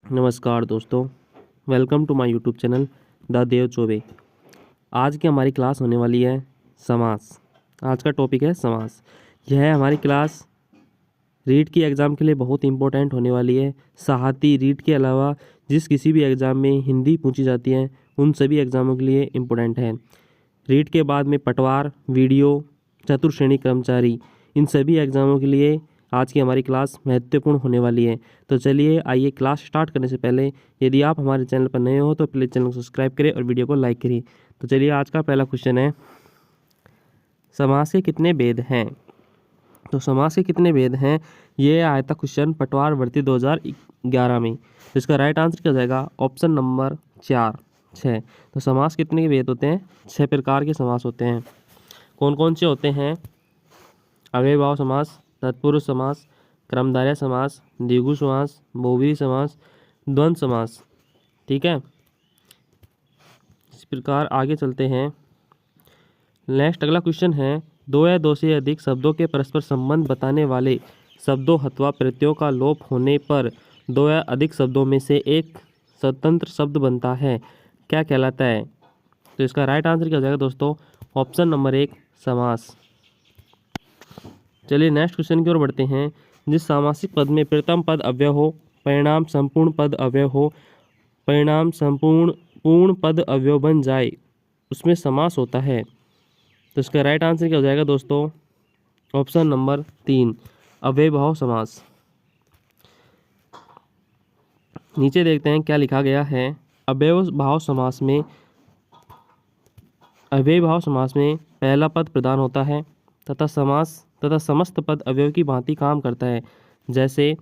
नमस्कार दोस्तों, welcome to my YouTube channel the Dev Choubey. आज की हमारी क्लास होने वाली है समास। आज का टॉपिक है समास। यह है हमारी क्लास रीट की एग्ज़ाम के लिए बहुत इंपॉर्टेंट होने वाली है। साथ ही रीट के अलावा जिस किसी भी एग्ज़ाम में हिंदी पूछी जाती है उन सभी एग्ज़ामों के लिए इम्पोर्टेंट है। रीट के बाद में पटवार, वीडियो, चतुर्श्रेणी कर्मचारी, इन सभी एग्ज़ामों के लिए आज की हमारी क्लास महत्वपूर्ण होने वाली है। तो चलिए आइए क्लास स्टार्ट करने से पहले यदि आप हमारे चैनल पर नए हो तो प्लीज़ चैनल को सब्सक्राइब करें और वीडियो को लाइक करें। तो चलिए आज का पहला क्वेश्चन है, समास के कितने भेद हैं। तो समास के कितने भेद हैं, ये आया था क्वेश्चन पटवार भर्ती 2011 में। तो इसका राइट आंसर क्या हो जाएगा, ऑप्शन नंबर 4, 6। तो समास कितने के भेद होते हैं, 6 प्रकार के समास होते हैं। कौन कौन से होते हैं, अव्ययभाव समास, तत्पुरुष समास, क्रमधारय समास, द्विगु समास, बहुव्रीहि समास, द्वंद्व समास। ठीक है, इस प्रकार आगे चलते हैं। नेक्स्ट अगला क्वेश्चन है, दो या दो से अधिक शब्दों के परस्पर संबंध बताने वाले शब्दों अथवा प्रत्ययों का लोप होने पर दो या अधिक शब्दों में से एक स्वतंत्र शब्द बनता है, क्या कहलाता है। तो इसका राइट आंसर क्या हो जाएगा दोस्तों, ऑप्शन नंबर 1, समास। चलिए नेक्स्ट क्वेश्चन की ओर बढ़ते हैं। जिस सामासिक पद में प्रथम पद अव्यय हो, परिणाम संपूर्ण पद अव्यय हो, परिणाम संपूर्ण पूर्ण पद अव्यय बन जाए, उसमें समास होता है। तो इसका राइट आंसर क्या हो जाएगा दोस्तों, ऑप्शन नंबर 3, अव्ययभाव समास। नीचे देखते हैं क्या लिखा गया है। अव्ययभाव समास में पहला पद प्रधान होता है तथा समस्त पद अवयव की भांति काम करता है। जैसे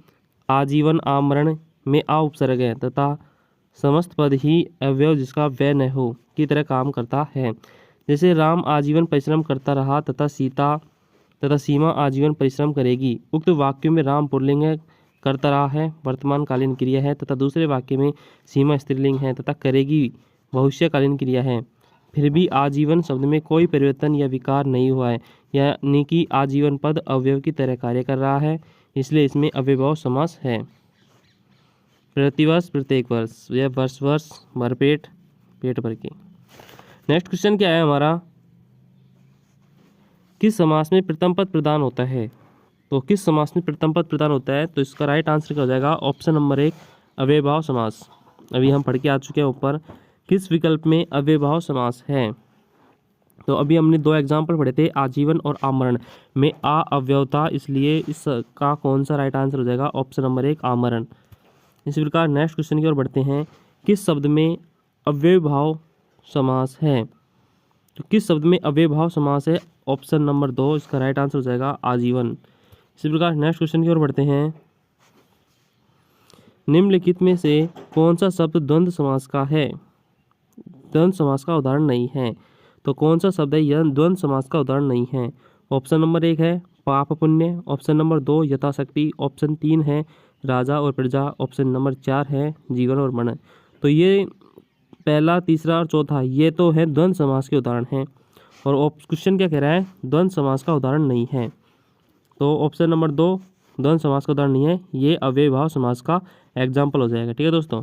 आजीवन आमरण में आ उपसर्ग है तथा समस्त पद ही अवयव जिसका व्यय न हो की तरह काम करता है। जैसे राम आजीवन परिश्रम करता रहा तथा सीमा आजीवन परिश्रम करेगी। उक्त वाक्य में राम पुल्लिंग है, करता रहा है वर्तमानकालीन क्रिया है तथा दूसरे वाक्य में सीमा स्त्रीलिंग है तथा करेगी भविष्यकालीन क्रिया है। फिर भी आजीवन शब्द में कोई परिवर्तन या विकार नहीं हुआ है, यानी कि आजीवन पद अवयव की तरह कार्य कर रहा है, इसलिए इसमें अव्ययभाव समास है। प्रतिवर्ष, प्रत्येक वर्ष, यह वर्ष भरपेट, पेट भर के। नेक्स्ट क्वेश्चन क्या है हमारा, किस समास में प्रथम पद प्रदान होता है। तो किस समास में प्रथम पद प्रदान होता है, तो इसका राइट आंसर क्या हो जाएगा, ऑप्शन नंबर 1, अव्ययभाव समास। अभी हम पढ़ के आ चुके हैं ऊपर किस विकल्प में अव्ययभाव समास है। तो अभी हमने 2 एग्जाम्पल पढ़े थे, आजीवन और आमरण में आ अव्यय था, इसलिए इसका कौन सा राइट आंसर हो जाएगा, ऑप्शन नंबर 1, आमरण। इसी प्रकार नेक्स्ट क्वेश्चन की ओर बढ़ते हैं, किस शब्द में अव्ययभाव समास है। तो किस शब्द में अव्ययभाव समास है, ऑप्शन नंबर 2, इसका राइट आंसर हो जाएगा आजीवन। इसी प्रकार नेक्स्ट क्वेश्चन की ओर बढ़ते हैं, निम्नलिखित में से कौन सा शब्द द्वंद्व समास का है। द्वंद्व समास का उदाहरण नहीं है, तो कौन सा शब्द है यह द्वंद्व समास का उदाहरण नहीं है। ऑप्शन नंबर 1 है पाप पुण्य, ऑप्शन नंबर 2 यथाशक्ति, ऑप्शन 3 है राजा और प्रजा, ऑप्शन नंबर 4 है जीवन और मरण। तो ये पहला, तीसरा और चौथा ये तो है द्वंद्व समास के उदाहरण हैं, और क्वेश्चन क्या कह रहा है, द्वंद्व समास का उदाहरण नहीं है। तो ऑप्शन नंबर 2 द्वंद्व समास का उदाहरण नहीं है, ये अव्ययभाव समास का एग्जाम्पल हो जाएगा। ठीक है दोस्तों,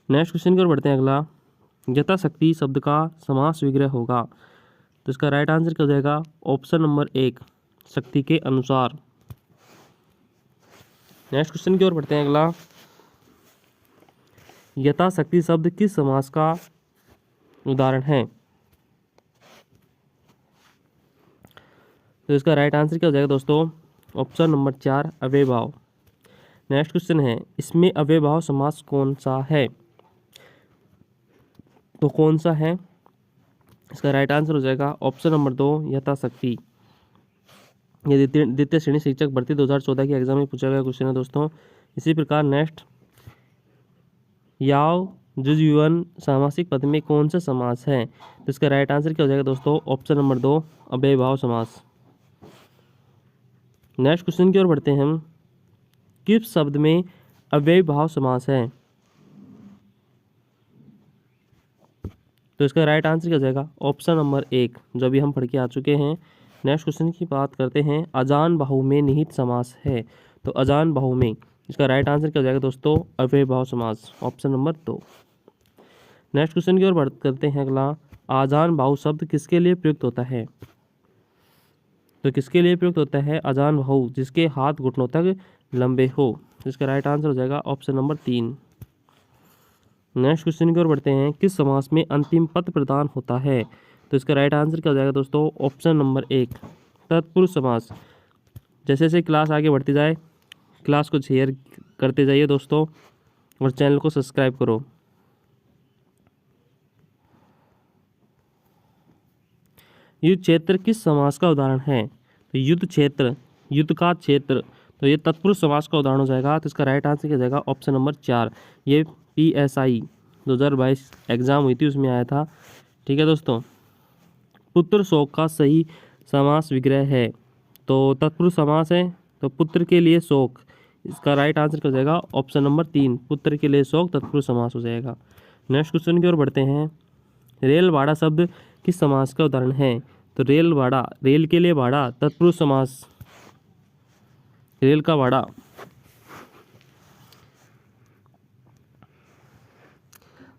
नेक्स्ट क्वेश्चन की ओर बढ़ते हैं। अगला, यथाशक्ति शब्द का समास विग्रह होगा, तो इसका राइट आंसर क्या हो जाएगा, ऑप्शन नंबर 1, शक्ति के अनुसार। नेक्स्ट क्वेश्चन की ओर बढ़ते हैं। अगला, यथाशक्ति शब्द किस समास का उदाहरण है। तो इसका राइट आंसर क्या हो जाएगा दोस्तों, ऑप्शन नंबर 4, अव्ययभाव। नेक्स्ट क्वेश्चन है, इसमें अव्ययभाव समास कौन सा है। तो कौन सा है, इसका राइट आंसर हो जाएगा ऑप्शन नंबर 2, यथाशक्ति। ये द्वितीय श्रेणी शिक्षक भर्ती 2014 की एग्जाम में पूछा गया क्वेश्चन है दोस्तों। इसी प्रकार नेक्स्ट, याव जुजुवन सामासिक पद में कौन सा समास है। तो इसका राइट आंसर क्या हो जाएगा दोस्तों, ऑप्शन नंबर 2, अव्ययभाव समास। नेक्स्ट क्वेश्चन की ओर बढ़ते हैं हम, किस शब्द में अव्ययभाव समास है। तो इसका राइट आंसर क्या हो जाएगा, ऑप्शन नंबर 1, जो अभी हम पढ़ के आ चुके हैं। नेक्स्ट क्वेश्चन की बात करते हैं, अजान बाहु में निहित समास है। तो अजान बाहु में, इसका राइट आंसर क्या हो जाएगा दोस्तों? अव्ययीभाव समास, ऑप्शन नंबर 2। नेक्स्ट क्वेश्चन की ओर बात करते हैं। अगला, आजान बाहु शब्द किसके लिए प्रयुक्त होता है? तो किसके लिए प्रयुक्त होता है आजान बाहु? जिसके हाथ घुटनों तक लंबे हो। इसका राइट आंसर हो जाएगा ऑप्शन नंबर 3। नेक्स्ट क्वेश्चन की ओर बढ़ते हैं। किस समास में अंतिम पद प्रदान होता है? तो इसका राइट आंसर क्या हो जाएगा दोस्तों? ऑप्शन नंबर 1, तत्पुरुष समास। जैसे जैसे क्लास आगे बढ़ती जाए, क्लास को शेयर करते जाइए दोस्तों, और चैनल को सब्सक्राइब करो। युद्ध क्षेत्र किस समास का उदाहरण है? तो युद्ध क्षेत्र, युद्ध का क्षेत्र, तो ये तत्पुरुष समास का उदाहरण हो जाएगा। तो इसका राइट आंसर क्या जाएगा? Option number 4। ये PSI 2022 एग्जाम हुई थी, उसमें आया था। ठीक है दोस्तों। पुत्र शोक का सही समास विग्रह है। तो तत्पुरुष समास है, तो पुत्र के लिए शोक। इसका राइट आंसर क्या हो जाएगा? ऑप्शन नंबर 3, पुत्र के लिए शोक तत्पुरुष समास हो जाएगा। नेक्स्ट क्वेश्चन की ओर बढ़ते हैं। रेल भाड़ा शब्द किस समास का उदाहरण है? तो रेल भाड़ा, रेल के लिए भाड़ा, तत्पुरुष समास, रेल का भाड़ा।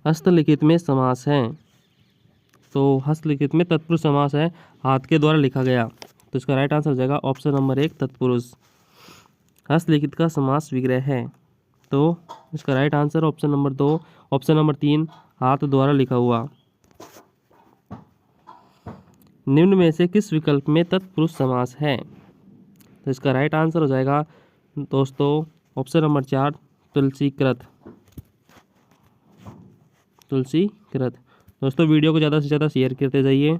हस्तलिखित में समास है, तो हस्तलिखित में तत्पुरुष समास है, हाथ के द्वारा लिखा गया। तो इसका राइट आंसर हो जाएगा ऑप्शन नंबर 1, तत्पुरुष। हस्तलिखित का समास विग्रह है, तो इसका right answer option number 2, option number 3, हाथ द्वारा लिखा हुआ। निम्न में से किस विकल्प में तत्पुरुष समास है? तो इसका राइट आंसर हो जाएगा दोस्तों ऑप्शन नंबर 4, तुलसीकृत, तुलसीकृत। दोस्तों वीडियो को ज़्यादा से ज़्यादा शेयर करते जाइए।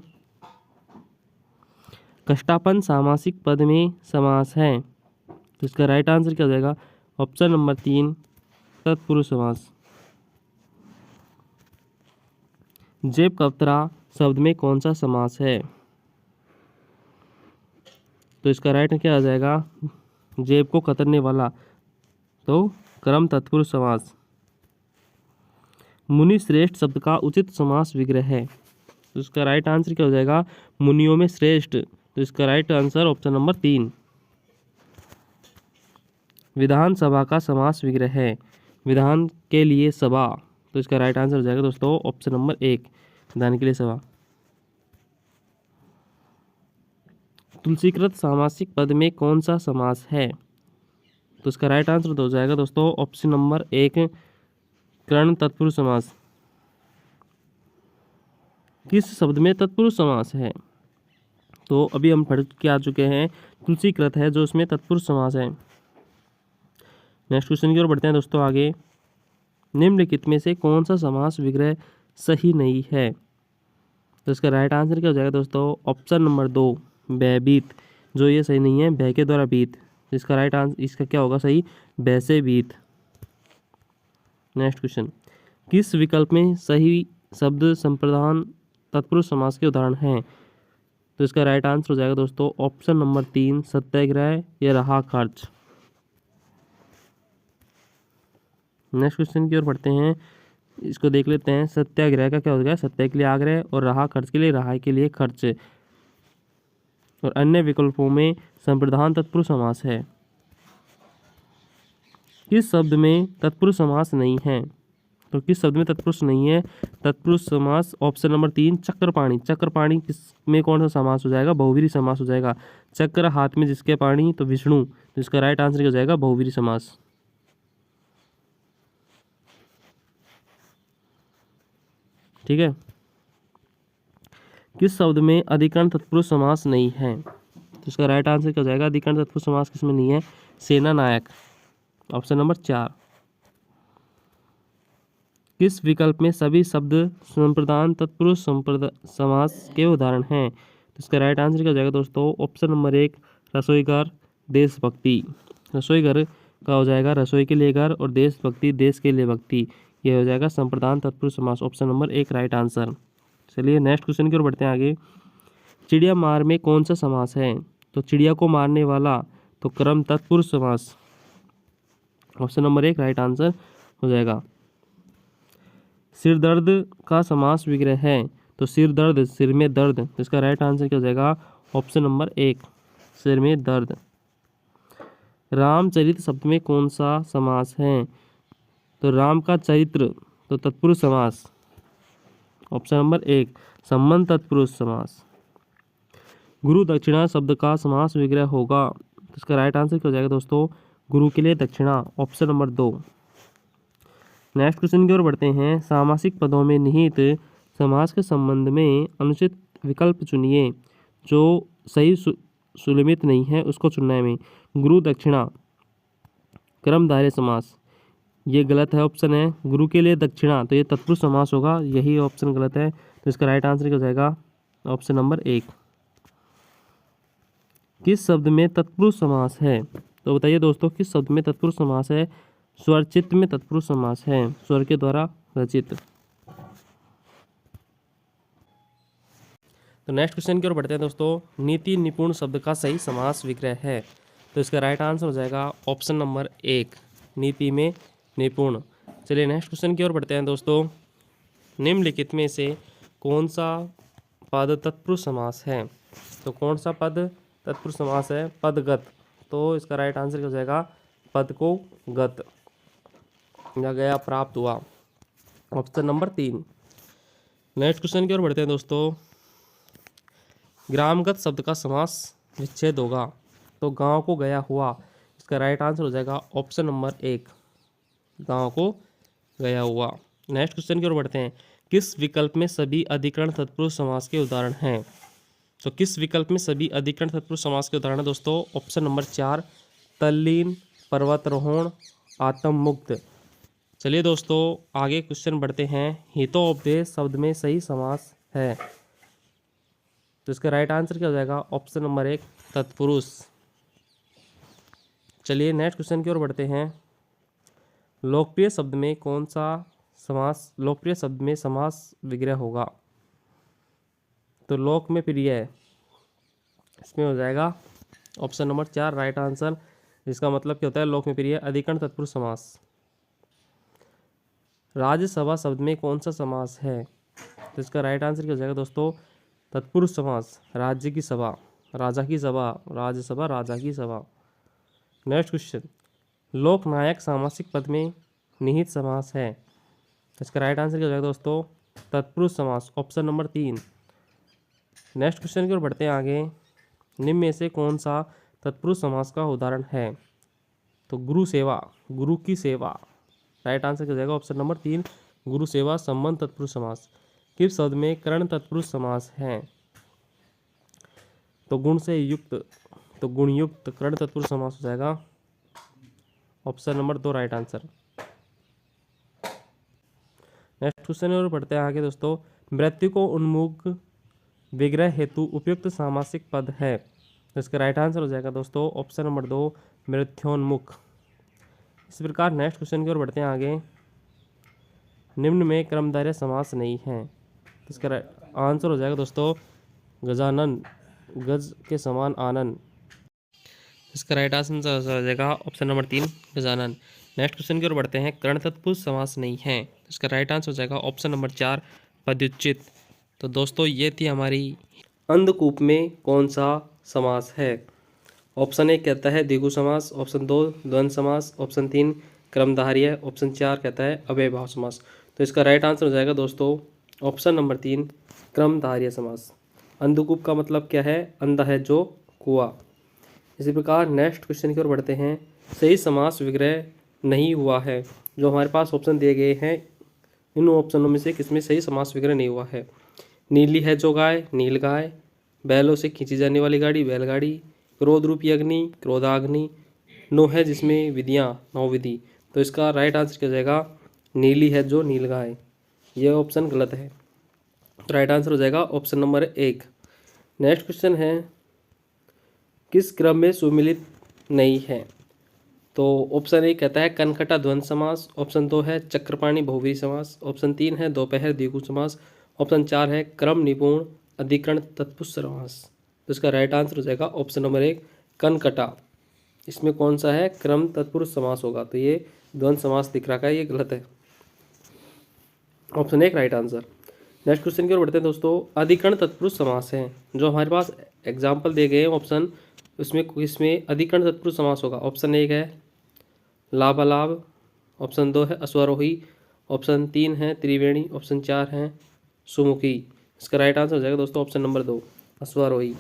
कष्टापन सामासिक पद में समास है, तो इसका राइट आंसर क्या हो जाएगा? ऑप्शन नंबर 3, तत्पुरुष समास। जेब कतरा शब्द में कौन सा समास है? तो इसका राइट क्या आ जाएगा? जेब को कतरने वाला, तो कर्म तत्पुरुष समास। मुनि श्रेष्ठ शब्द का उचित समास विग्रह है, तो इसका राइट आंसर क्या हो जाएगा? मुनियों में श्रेष्ठ। तो इसका राइट आंसर ऑप्शन नंबर 3। विधानसभा का समास विग्रह है, विधान के लिए सभा। तो इसका राइट आंसर हो जाएगा दोस्तों ऑप्शन नंबर 1, विधान के लिए सभा। तुलसीकृत सामासिक पद में कौन सा समास है? तो इसका राइट आंसर हो जाएगा दोस्तों ऑप्शन नंबर 1, कर्ण तत्पुरुष समास। किस शब्द में तत्पुरुष समास है? तो अभी हम पढ़ के आ चुके हैं, तुलसीकृत है जो इसमें तत्पुरुष समास है। नेक्स्ट क्वेश्चन की ओर बढ़ते हैं दोस्तों आगे। निम्नलिखित में से कौन सा समास विग्रह सही नहीं है? तो इसका राइट आंसर क्या हो जाएगा दोस्तों? ऑप्शन नंबर 2, भयभीत, जो ये सही नहीं है, भय के द्वारा भीत। इसका राइट आंसर, इसका क्या होगा सही? भय से भीत। नेक्स्ट क्वेश्चन, किस विकल्प में सही शब्द संप्रदान तत्पुरुष समास के उदाहरण हैं? तो इसका राइट आंसर हो जाएगा दोस्तों ऑप्शन नंबर 3, सत्याग्रह या रहा खर्च। नेक्स्ट क्वेश्चन की ओर बढ़ते हैं, इसको देख लेते हैं। सत्याग्रह का क्या हो गया? सत्य के लिए आग्रह, और रहा खर्च के लिए रहाई के लिए खर्च। और अन्य विकल्पों में संप्रदान तत्पुरुष समास है। किस शब्द में तत्पुरुष समास नहीं है? तो किस शब्द में तत्पुरुष नहीं है तत्पुरुष समास? Option number 3, Chakrapani. चक्रपाणी किस में कौन सा समास हो जाएगा? बहुवीरी समास हो जाएगा। चक्र हाथ में जिसके पाणी, तो विष्णु। तो इसका राइट आंसर क्या हो जाएगा? बहुवीरी समास। ठीक है। किस शब्द में अधिकरण तत्पुरुष समास नहीं है? तो इसका राइट आंसर क्या हो जाएगा? अधिकरण तत्पुरुष समास किसमें नहीं है? सेना नायक, ऑप्शन नंबर 4। किस विकल्प में सभी शब्द संप्रदान तत्पुरुष समास के उदाहरण हैं? तो इसका राइट आंसर क्या हो जाएगा दोस्तों? ऑप्शन नंबर 1, रसोईघर, देशभक्ति। रसोईघर का हो जाएगा रसोई के लिए घर, और देशभक्ति देश के लिए भक्ति। ये हो जाएगा संप्रदान तत्पुरुष समास, ऑप्शन नंबर 1 राइट आंसर। चलिए नेक्स्ट क्वेश्चन की ओर बढ़ते हैं आगे। चिड़िया मार में कौन सा समास है? तो चिड़िया को मारने वाला, तो कर्म तत्पुरुष समास, ऑप्शन नंबर 1 राइट आंसर हो जाएगा। सिर दर्द का समास विग्रह है, तो सिर दर्द, सिर में दर्द। तो इसका राइट आंसर क्या हो जाएगा? ऑप्शन नंबर 1, सिर में दर्द। रामचरित शब्द में कौन सा समास है? तो राम का चरित्र, तो तत्पुरुष समास। ऑप्शन नंबर 1 संबंध तत्पुरुष समास। गुरु दक्षिणा शब्द का समास विग्रह होगा, तो इसका राइट आंसर क्या हो जाएगा दोस्तों? गुरु के लिए दक्षिणा, ऑप्शन नंबर 2। नेक्स्ट क्वेश्चन की ओर बढ़ते हैं। सामासिक पदों में निहित समास के संबंध में अनुचित विकल्प चुनिए। जो सही सुलमित नहीं है उसको चुनना है में। गुरु दक्षिणा कर्मधारय समास, ये गलत है, ऑप्शन है। गुरु के लिए दक्षिणा, तो ये तत्पुरुष समास होगा, यही ऑप्शन गलत है। तो इसका राइट आंसर क्या हो जाएगा? Option number 1। किस शब्द में तत्पुरुष समास है? तो बताइए दोस्तों, किस शब्द में तत्पुरुष समास है? स्वरचित में तत्पुरुष समास है, स्वर के द्वारा रचित। तो नेक्स्ट क्वेश्चन की ओर बढ़ते हैं दोस्तों। नीति निपुण शब्द का सही समास विग्रह है, तो इसका राइट आंसर हो जाएगा ऑप्शन नंबर 1 नीति में निपुण। चलिए नेक्स्ट क्वेश्चन की ओर बढ़ते हैं दोस्तों। निम्नलिखित में से कौन सा पद तत्पुरुष समास है? तो कौन सा पद तत्पुरुष समास है? पदगत, तो इसका राइट आंसर क्या हो जाएगा? पद को गत या गया प्राप्त हुआ, ऑप्शन नंबर 3। नेक्स्ट क्वेश्चन की ओर बढ़ते हैं दोस्तों। ग्रामगत शब्द का समास विच्छेद होगा, तो गांव को गया हुआ, इसका राइट आंसर हो जाएगा ऑप्शन नंबर 1 गांव को गया हुआ। नेक्स्ट क्वेश्चन की ओर बढ़ते हैं। किस विकल्प में सभी अधिकरण तत्पुरुष समास के उदाहरण हैं? तो किस विकल्प में सभी अधिकरण तत्पुरुष समास के उदाहरण है दोस्तों? ऑप्शन नंबर 4 तल्लीन, पर्वतारोहण, आत्ममुक्त। चलिए दोस्तों आगे क्वेश्चन बढ़ते हैं। हितोपदेश शब्द में सही समास है, तो इसका राइट आंसर क्या हो जाएगा? ऑप्शन नंबर 1 तत्पुरुष। चलिए नेक्स्ट क्वेश्चन की ओर बढ़ते हैं। लोकप्रिय शब्द में कौन सा समास, लोकप्रिय शब्द में समास विग्रह होगा? तो लोक में प्रिय, इसमें हो जाएगा ऑप्शन नंबर 4 राइट आंसर। इसका मतलब क्या होता है? लोक में प्रिय अधिकरण तत्पुरुष समास। राज्यसभा शब्द में कौन सा समास है? तो इसका राइट आंसर क्या हो जाएगा दोस्तों? तत्पुरुष समास। राज्य की सभा, राजा की सभा, राज्यसभा, राजा की सभा। Next question. लोकनायक सामासिक पद में निहित समास है, इसका राइट आंसर क्या हो जाएगा दोस्तों? तत्पुरुष समास, ऑप्शन नंबर 3। नेक्स्ट क्वेश्चन की ओर बढ़ते हैं आगे। निम्न में से कौन सा तत्पुरुष समास का उदाहरण है? तो गुरु सेवा, गुरु की सेवा, राइट आंसर क्या हो जाएगा? ऑप्शन नंबर 3 गुरु सेवा संबंध तत्पुरुष समास। किस शब्द में कर्ण तत्पुरुष समास है? तो गुण से युक्त, तो गुणयुक्त कर्ण तत्पुरुष समास हो जाएगा, option number 2 right answer. Next question और पढ़ते हैं आगे दोस्तों। मृत्यु को उन्मुख विग्रह हेतु उपयुक्त सामासिक पद है, तो इसका राइट आंसर हो जाएगा दोस्तों ऑप्शन नंबर 2 मृत्योन्मुख। इस प्रकार नेक्स्ट क्वेश्चन की ओर बढ़ते हैं आगे। निम्न में कर्मधारय समास नहीं है, तो इसका आंसर हो जाएगा दोस्तों गजानन, गज के समान आनंद। इसका राइट आंसर हो जाएगा option number 3 Gajanan. Next question की ओर बढ़ते हैं। कर्ण तत्पुरुष समास नहीं है, तो इसका राइट आंसर हो जाएगा ऑप्शन नंबर 4 पदयुचित। तो दोस्तों ये थी हमारी अंधकूप में कौन सा समास है। ऑप्शन 1 कहता है द्विगु समास, ऑप्शन 2 द्वंद्व समास, ऑप्शन 3 क्रमधारय, ऑप्शन 4 कहता है अव्ययभाव समास। तो इसका राइट आंसर हो जाएगा दोस्तों ऑप्शन नंबर 3 क्रमधारय समास। अंधकूप का मतलब क्या है? अंधा है जो कुआं। इसी प्रकार नेक्स्ट क्वेश्चन की ओर बढ़ते हैं। सही समास विग्रह नहीं हुआ है, जो हमारे पास ऑप्शन दिए गए हैं इन ऑप्शनों में से किसमें सही समास विग्रह नहीं हुआ है? नीली है जो गाय, नील गाय, बैलों से खींची जाने वाली गाड़ी, बैलगाड़ी, क्रोध रूपी अग्नि, क्रोधाग्नि, नो है जिसमें विधियाँ, नौ विधि। तो इसका राइट आंसर क्या जाएगा? नीली है जो नील गाय, ये ऑप्शन गलत है। राइट आंसर हो जाएगा ऑप्शन नंबर 1। नेक्स्ट क्वेश्चन है किस क्रम में सुमिलित नहीं है? तो ऑप्शन 1 कहता है कनकटा द्वंद्व समास, ऑप्शन 2 है चक्रपाणी बहुव्रीहि समास, ऑप्शन 3 है दोपहर द्विगु समास, ऑप्शन 4 है क्रम निपुण अधिकरण तत्पुरुष समास। तो इसका राइट आंसर हो जाएगा ऑप्शन नंबर 1 कनकटा। इसमें कौन सा है? क्रम तत्पुरुष समास होगा, तो ये द्वंद्व समास दिख रखा है, ये गलत है, option 1 right answer. Next question की ओर बढ़ते हैं दोस्तों। अधिकरण तत्पुरुष समास है, जो हमारे पास एग्जाम्पल दिए गए हैं ऑप्शन उसमें किसमें अधिकरण तत्पुरुष समास होगा? ऑप्शन 1 है लाभालाभ, ऑप्शन 2 है अश्वारोही, ऑप्शन 3 है त्रिवेणी, ऑप्शन 4 है सुमुखी। इसका राइट आंसर हो जाएगा दोस्तों ऑप्शन नंबर 2 अश्वारोही।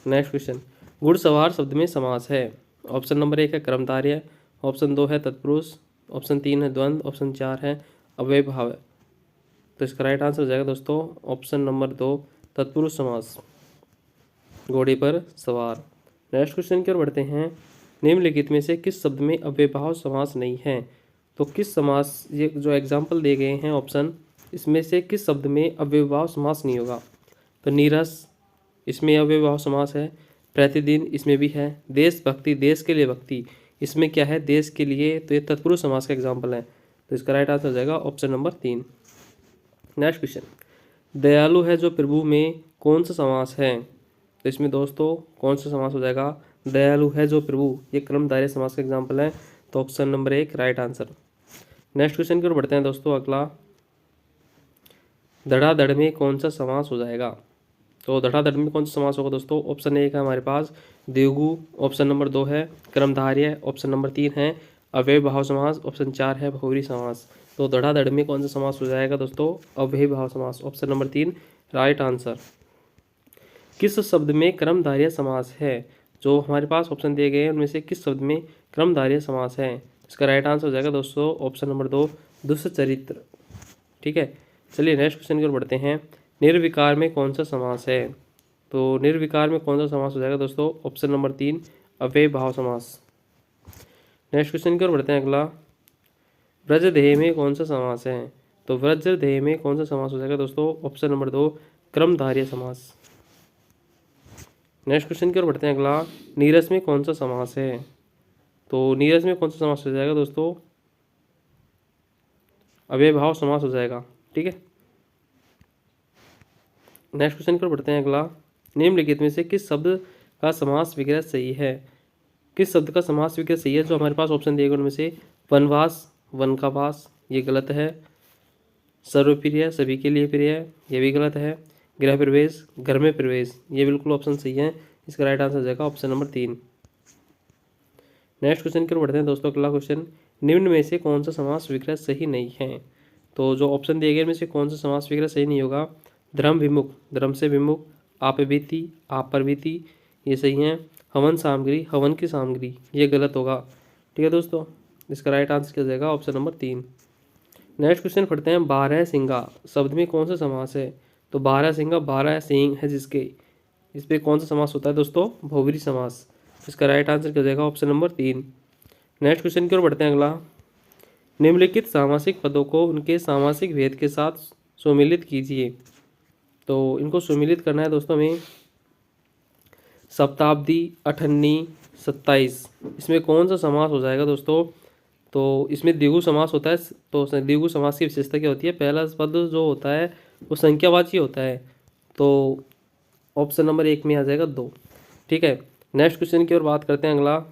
नेक्स्ट क्वेश्चन, घुड़सवार शब्द में समास है। ऑप्शन नंबर 1 है कर्मधारय, ऑप्शन 2 है तत्पुरुष, ऑप्शन 3 है द्वंद्व, ऑप्शन 4 है अव्ययभाव। तो इसका राइट आंसर हो जाएगा दोस्तों ऑप्शन नंबर 2 तत्पुरुष समास, घोड़े पर सवार। नेक्स्ट क्वेश्चन की ओर बढ़ते हैं, निम्नलिखित में से किस शब्द में अव्ययभाव समास नहीं है? तो किस समास, ये जो एग्जाम्पल दिए गए हैं ऑप्शन, इसमें से किस शब्द में अव्ययभाव समास नहीं होगा? तो नीरस, इसमें अव्ययभाव समास है। प्रतिदिन, इसमें भी है। देशभक्ति, देश के लिए भक्ति, इसमें क्या है? देश के लिए, तो ये तत्पुरुष समास का एग्जाम्पल है। तो इसका राइट आंसर हो जाएगा ऑप्शन नंबर 3। नेक्स्ट क्वेश्चन, दयालु है जो प्रभु में कौन सा समास है? तो इसमें दोस्तों कौन सा समास हो जाएगा? दयालु है जो प्रभु, ये कर्मधारय समास का एग्जाम्पल है। तो option number 1 right answer. Next question की ओर बढ़ते हैं दोस्तों। अगला, धड़ाधड़ में कौन सा समास हो जाएगा? तो धड़ाधड़ में कौन सा समास होगा दोस्तों? ऑप्शन 1 है हमारे पास द्विगु, ऑप्शन नंबर 2 है कर्मधारय, ऑप्शन नंबर 3 है अव्ययभाव समास, ऑप्शन 4 है बहुव्रीहि समास। तो धड़ाधड़ में कौन सा समास हो जाएगा दोस्तों? अव्ययभाव समास, ऑप्शन नंबर 3 राइट आंसर। किस शब्द में कर्मधारय समास है? जो हमारे पास ऑप्शन दिए गए हैं उनमें से किस शब्द में कर्मधारय समास है? इसका राइट आंसर हो जाएगा दोस्तों ऑप्शन नंबर 2 दुष्चरित्र। ठीक है, चलिए नेक्स्ट क्वेश्चन की ओर बढ़ते हैं। निर्विकार में कौन सा समास है? तो निर्विकार में कौन सा समास हो जाएगा दोस्तों? ऑप्शन नंबर 3 अव्ययभाव समास। नेक्स्ट क्वेश्चन की ओर बढ़ते हैं। अगला, व्रजधेय में कौन सा समास है? तो व्रजधेय में कौन सा समास हो जाएगा दोस्तों? ऑप्शन नंबर 2 कर्मधारय समास। नेक्स्ट क्वेश्चन की ओर बढ़ते हैं। अगला, नीरस में कौन सा समास है? तो नीरस में कौन सा समास हो जाएगा दोस्तों? अव्ययभाव समास हो जाएगा। ठीक है, नेक्स्ट क्वेश्चन की ओर बढ़ते हैं। अगला, निम्नलिखित में से किस शब्द का समास विग्रह सही है? किस शब्द का समास विग्रह सही है? जो हमारे पास ऑप्शन दिए गए उनमें से वनवास, वन का वास, ये गलत है। सर्वप्रिय, सभी के लिए प्रिय, ये भी गलत है। गृह प्रवेश, घर में प्रवेश, ये बिल्कुल ऑप्शन सही है। इसका राइट आंसर हो जाएगा ऑप्शन नंबर 3। नेक्स्ट क्वेश्चन की ओर बढ़ते हैं दोस्तों। अगला क्वेश्चन, निम्न में से कौन सा समास विग्रह सही नहीं है? तो जो ऑप्शन दिए गए में से कौन सा समास विग्रह सही नहीं होगा? धर्म विमुख, धर्म से विमुख, आपबीती, आप पर बीती, ये सही है। हवन सामग्री, हवन की सामग्री, ये गलत होगा। ठीक है दोस्तों, इसका राइट आंसर क्या हो जाएगा? Option number 3। नेक्स्ट क्वेश्चन पढ़ते हैं, बारहसिंगा शब्द में कौन सा समास है? तो बारहसिंगा, 12 सींग है जिसके, इस पर कौन सा समास होता है दोस्तों? बहुव्रीहि समास। इसका राइट आंसर क्या हो जाएगा? Option number 3। नेक्स्ट क्वेश्चन की ओर बढ़ते हैं। अगला, निम्नलिखित सामासिक पदों को उनके सामासिक भेद के साथ सुमेलित कीजिए। तो इनको सुमेलित करना है दोस्तों हमें। शताब्दी, अठन्नी, 27, इसमें कौन सा समास हो जाएगा दोस्तों? तो इसमें द्विगु समास होता है। तो द्विगु समास की विशेषता क्या होती है? पहला पद जो होता है वो संख्यावाची होता है। तो ऑप्शन नंबर 1 में आ जाएगा 2। ठीक है, नेक्स्ट क्वेश्चन की ओर बात करते हैं। अगला,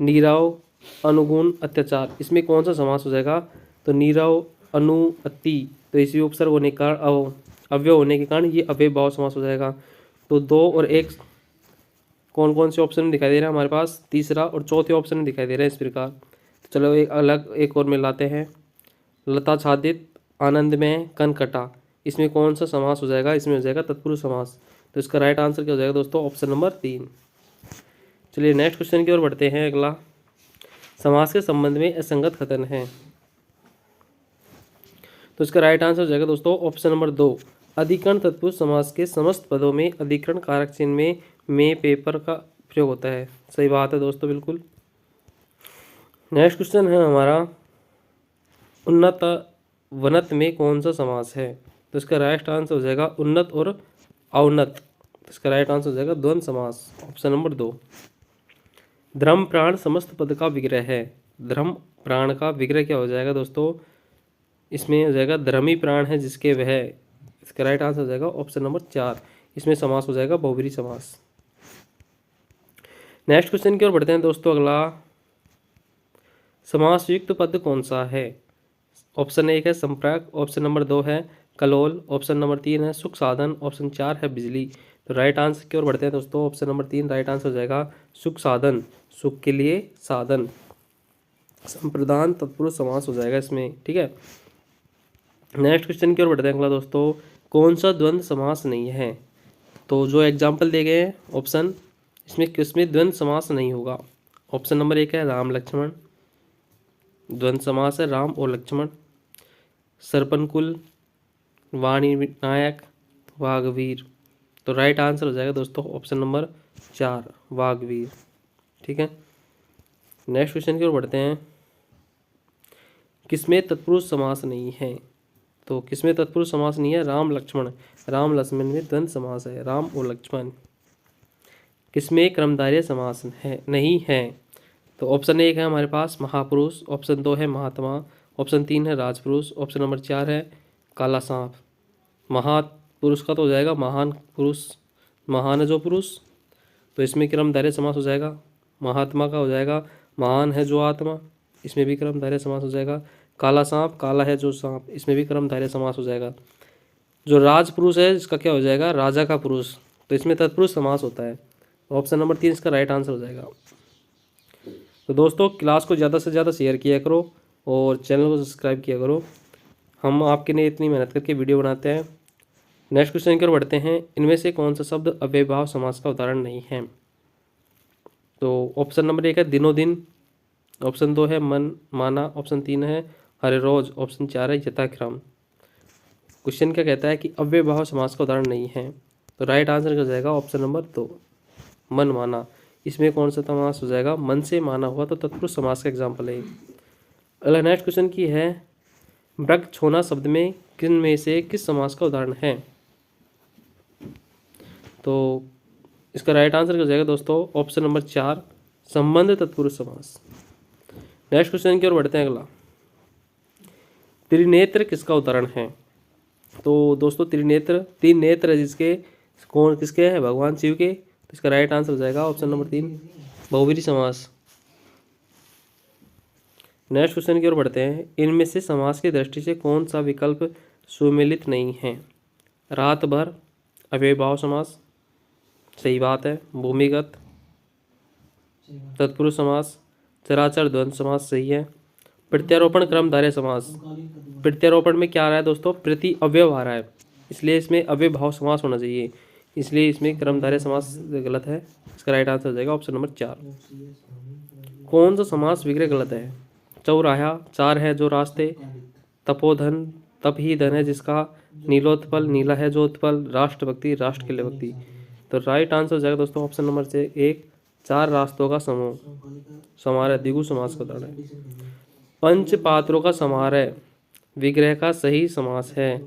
नीरव, अनुगुण, अत्याचार, इसमें कौन सा समास हो जाएगा? तो नीरव, अनु, अति, तो इसी उपसर्ग होने के कारण, अव्यय होने के कारण ये अव्ययभाव समास हो जाएगा। तो 2 और 1 कौन कौन से ऑप्शन में दिखाई दे रहा है हमारे पास? तीसरा और चौथे ऑप्शन में दिखाई दे रहा है इस प्रकार। तो चलो एक अलग एक और मिलाते हैं। लताच्छादित, आनंदमय, कनकटा, इसमें कौन सा समास हो जाएगा? इसमें हो जाएगा तत्पुरुष समास। तो इसका राइट आंसर क्या हो जाएगा दोस्तों? Option number 3। चलिए नेक्स्ट क्वेश्चन की ओर बढ़ते हैं। अगला, समास के संबंध में असंगत कथन है। तो इसका राइट आंसर हो जाएगा दोस्तों ऑप्शन नंबर 2 अधिकरण तत्पुरुष समास के समस्त पदों में अधिकरण कारक चिन्ह में पेपर का प्रयोग होता है। सही बात है दोस्तों, बिल्कुल। नेक्स्ट क्वेश्चन है हमारा, उन्नत वनत में कौन सा समास है? तो इसका राइट आंसर हो जाएगा उन्नत और अवनत। इसका राइट आंसर हो जाएगा द्वंद्व समास, ऑप्शन नंबर 2। धर्म प्राण समस्त पद का विग्रह है। धर्म प्राण का विग्रह क्या हो जाएगा दोस्तों? इसमें हो जाएगा धर्मी प्राण है जिसके वह। इसका राइट आंसर हो जाएगा ऑप्शन नंबर 4। इसमें समास हो जाएगा बहुव्रीहि समास। नेक्स्ट क्वेश्चन की ओर बढ़ते हैं दोस्तों। अगला, समास युक्त पद कौन सा है? ऑप्शन 1 है संप्राक, ऑप्शन नंबर 2 है कलोल, ऑप्शन नंबर 3 है सुख साधन, ऑप्शन 4 है बिजली। तो राइट आंसर की ओर बढ़ते हैं दोस्तों। ऑप्शन नंबर 3 राइट आंसर हो जाएगा सुख साधन, सुख के लिए साधन। संप्रदान तत्पुरुष समास हो जाएगा इसमें, ठीक है। नेक्स्ट क्वेश्चन की ओर बढ़ते हैं अगला दोस्तों। कौन सा द्वंद्व समास नहीं है? तो जो एग्जाम्पल दे गए हैं ऑप्शन, इसमें किसमें द्वंद्व समास नहीं होगा? ऑप्शन नंबर 1 है राम लक्ष्मण, द्वंद्व समास है राम और लक्ष्मण। सरपनकुल, वाणी नायक, वाघवीर। तो राइट आंसर हो जाएगा दोस्तों ऑप्शन नंबर 4 वाघवीर, ठीक है। नेक्स्ट क्वेश्चन की ओर बढ़ते हैं। किसमें तत्पुरुष समास नहीं है? तो किसमें तत्पुरुष समास नहीं है? राम लक्ष्मण, राम लक्ष्मण में द्वंद्व समास है, राम और लक्ष्मण। किसमें कर्मधारय समास है नहीं है? तो ऑप्शन 1 है हमारे पास महापुरुष, ऑप्शन 2 है महात्मा, ऑप्शन 3 है राजपुरुष, ऑप्शन नंबर 4 है काला सांप। महापुरुष का तो हो जाएगा महान पुरुष, महान है जो पुरुष, तो इसमें कर्मधारय समास हो जाएगा। महात्मा का हो जाएगा महान है जो आत्मा, इसमें भी कर्मधारय समास हो जाएगा। काला सांप, काला है जो सांप, इसमें भी कर्मधारय समास हो जाएगा। जो राजपुरुष है इसका क्या हो जाएगा? राजा का पुरुष, तो इसमें तत्पुरुष समास होता है। ऑप्शन नंबर 3 इसका राइट आंसर हो जाएगा। तो दोस्तों क्लास को ज़्यादा से ज़्यादा शेयर किया करो और चैनल को सब्सक्राइब किया करो। हम आपके लिए इतनी मेहनत करके वीडियो बनाते हैं। नेक्स्ट क्वेश्चन की ओर बढ़ते हैं। इनमें से कौन सा शब्द अव्ययभाव समास का उदाहरण नहीं है? तो ऑप्शन नंबर 1 है दिनों दिन, ऑप्शन 2 है मन माना, ऑप्शन 3 है हर रोज, ऑप्शन 4 है यथाक्रम। क्वेश्चन क्या कहता है कि अव्ययभाव समास का उदाहरण नहीं है, तो राइट आंसर हो जाएगा ऑप्शन नंबर 2 मन माना। इसमें कौन सा समास हो जाएगा? मन से माना हुआ तो तत्पुरुष समास का एग्जाम्पल है। अगला नेक्स्ट क्वेश्चन की है वृक्ष होना शब्द में किन में से किस समास का उदाहरण है? तो इसका राइट आंसर हो जाएगा दोस्तों ऑप्शन नंबर 4 संबंध तत्पुरुष समास। नेक्स्ट क्वेश्चन की ओर बढ़ते हैं अगला। त्रिनेत्र किसका उदाहरण है? तो दोस्तों त्रिनेत्र, तीन नेत्र है जिसके, कौन किसके हैं? भगवान शिव के। तो इसका राइट आंसर हो जाएगा ऑप्शन नंबर 3 बहुव्रीहि समास। नेक्स्ट क्वेश्चन की ओर बढ़ते हैं। इनमें से समास की दृष्टि से कौन सा विकल्प सुमेलित नहीं है? रात भर अव्ययभाव समास, सही बात है। भूमिगत तत्पुरुष समास, चराचर द्वंद्व समास, सही है। प्रत्यारोपण क्रमधारय समास, प्रत्यारोपण में क्या आ रहा है दोस्तों? प्रति अवयव आ रहा है, इसलिए इसमें अव्ययभाव समास होना चाहिए, इसलिए इसमें क्रमधारय समास गलत है। इसका राइट आंसर हो जाएगा ऑप्शन नंबर 4। कौन सा समास विग्रह गलत है? चौराहा, चार है जो रास्ते, तपोधन, तप ही धन है जिसका, नीलोत्पल, नीला है जो उत्पल, राष्ट्रभक्ति, राष्ट्र के लिए भक्ति। तो राइट आंसर हो जाएगा दोस्तों ऑप्शन नंबर से 1 चार रास्तों का समूह, समारोह द्विगु समास का उदाहरण है। पंच पात्रों का समारोह विग्रह का सही समास है,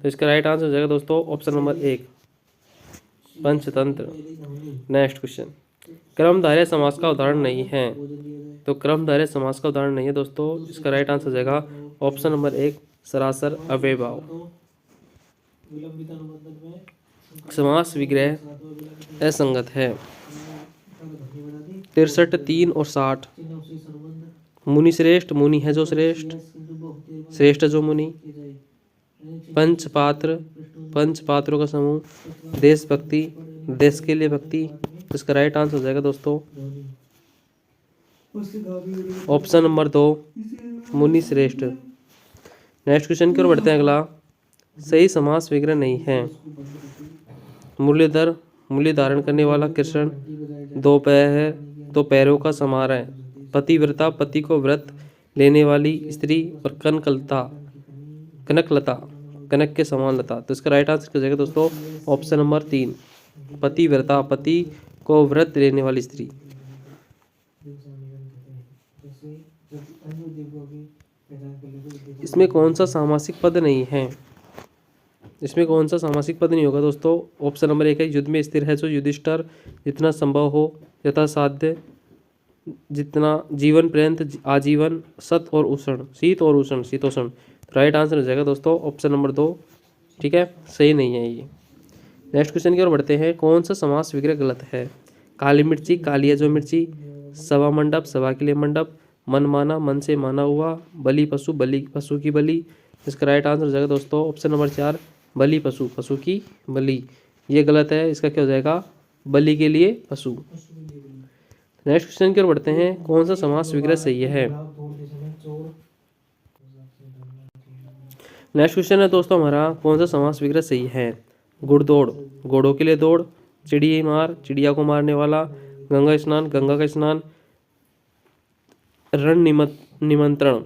तो इसका राइट आंसर हो जाएगा दोस्तों option number 1 Panchatantra. Next question, क्रमधारय समास का उदाहरण नहीं है, तो क्रमधारय समास का उदाहरण नहीं है दोस्तों, इसका राइट आंसर हो जाएगा ऑप्शन नंबर 1 सरासर अव्ययभाव। समास विग्रह असंगत है। 63 3 और 60। मुनि श्रेष्ठ, मुनि है जो श्रेष्ठ, श्रेष्ठ जो मुनि। पंच पात्र, पंच पात्रों का समूह, देशभक्ति, देश के लिए भक्ति। इसका राइट आंसर हो जाएगा दोस्तों ऑप्शन नंबर 2 मुनि श्रेष्ठ। नेक्स्ट क्वेश्चन की ओर बढ़ते हैं अगला। सही समास विग्रह नहीं है। मुरलीधर, मूल्य धारण करने वाला कृष्ण, दो पैर है तो पैरों का समारोह है, पतिव्रता, पति को व्रत लेने वाली स्त्री, और कनकलता, कनकलता, कनक के समान लता। तो इसका राइट आंसर हो जाएगा दोस्तों ऑप्शन नंबर 3 पतिव्रता, पति को व्रत लेने वाली स्त्री। इसमें कौन सा सामासिक पद नहीं है? इसमें कौन सा सामासिक पद नहीं होगा दोस्तों? ऑप्शन नंबर 1 है युद्ध में स्थिर है जो युधिष्ठिर, जितना संभव हो, यथा साध्य, जितना जीवन पर्यंत, आजीवन, सत और उष्ण, शीत और उष्ण, शीतोष्ण। राइट आंसर हो जाएगा दोस्तों ऑप्शन नंबर 2, ठीक है, सही नहीं है ये। नेक्स्ट क्वेश्चन की ओर बढ़ते हैं। कौन सा समास विग्रह गलत है? काली मिर्ची, काली है जो मिर्ची, सभा मंडप, सभा के लिए मंडप, मन माना, मन से माना हुआ, बलि पशु, बलि पशु की बलि। इसका राइट आंसर हो जाएगा दोस्तों ऑप्शन नंबर 4 बलि पशु, पशु की बलि। ये गलत है, इसका क्या हो जाएगा, बलि के लिए पशु। नेक्स्ट क्वेश्चन की ओर बढ़ते हैं, कौन सा समास विग्रह सही है। नेक्स्ट क्वेश्चन है दोस्तों हमारा, कौन सा समास विग्रह सही है। घुड़दौड़, घोड़ों के लिए दौड़। चिड़िया मार, चिड़िया को मारने वाला। गंगा स्नान, गंगा का स्नान। रण निमंत्रण,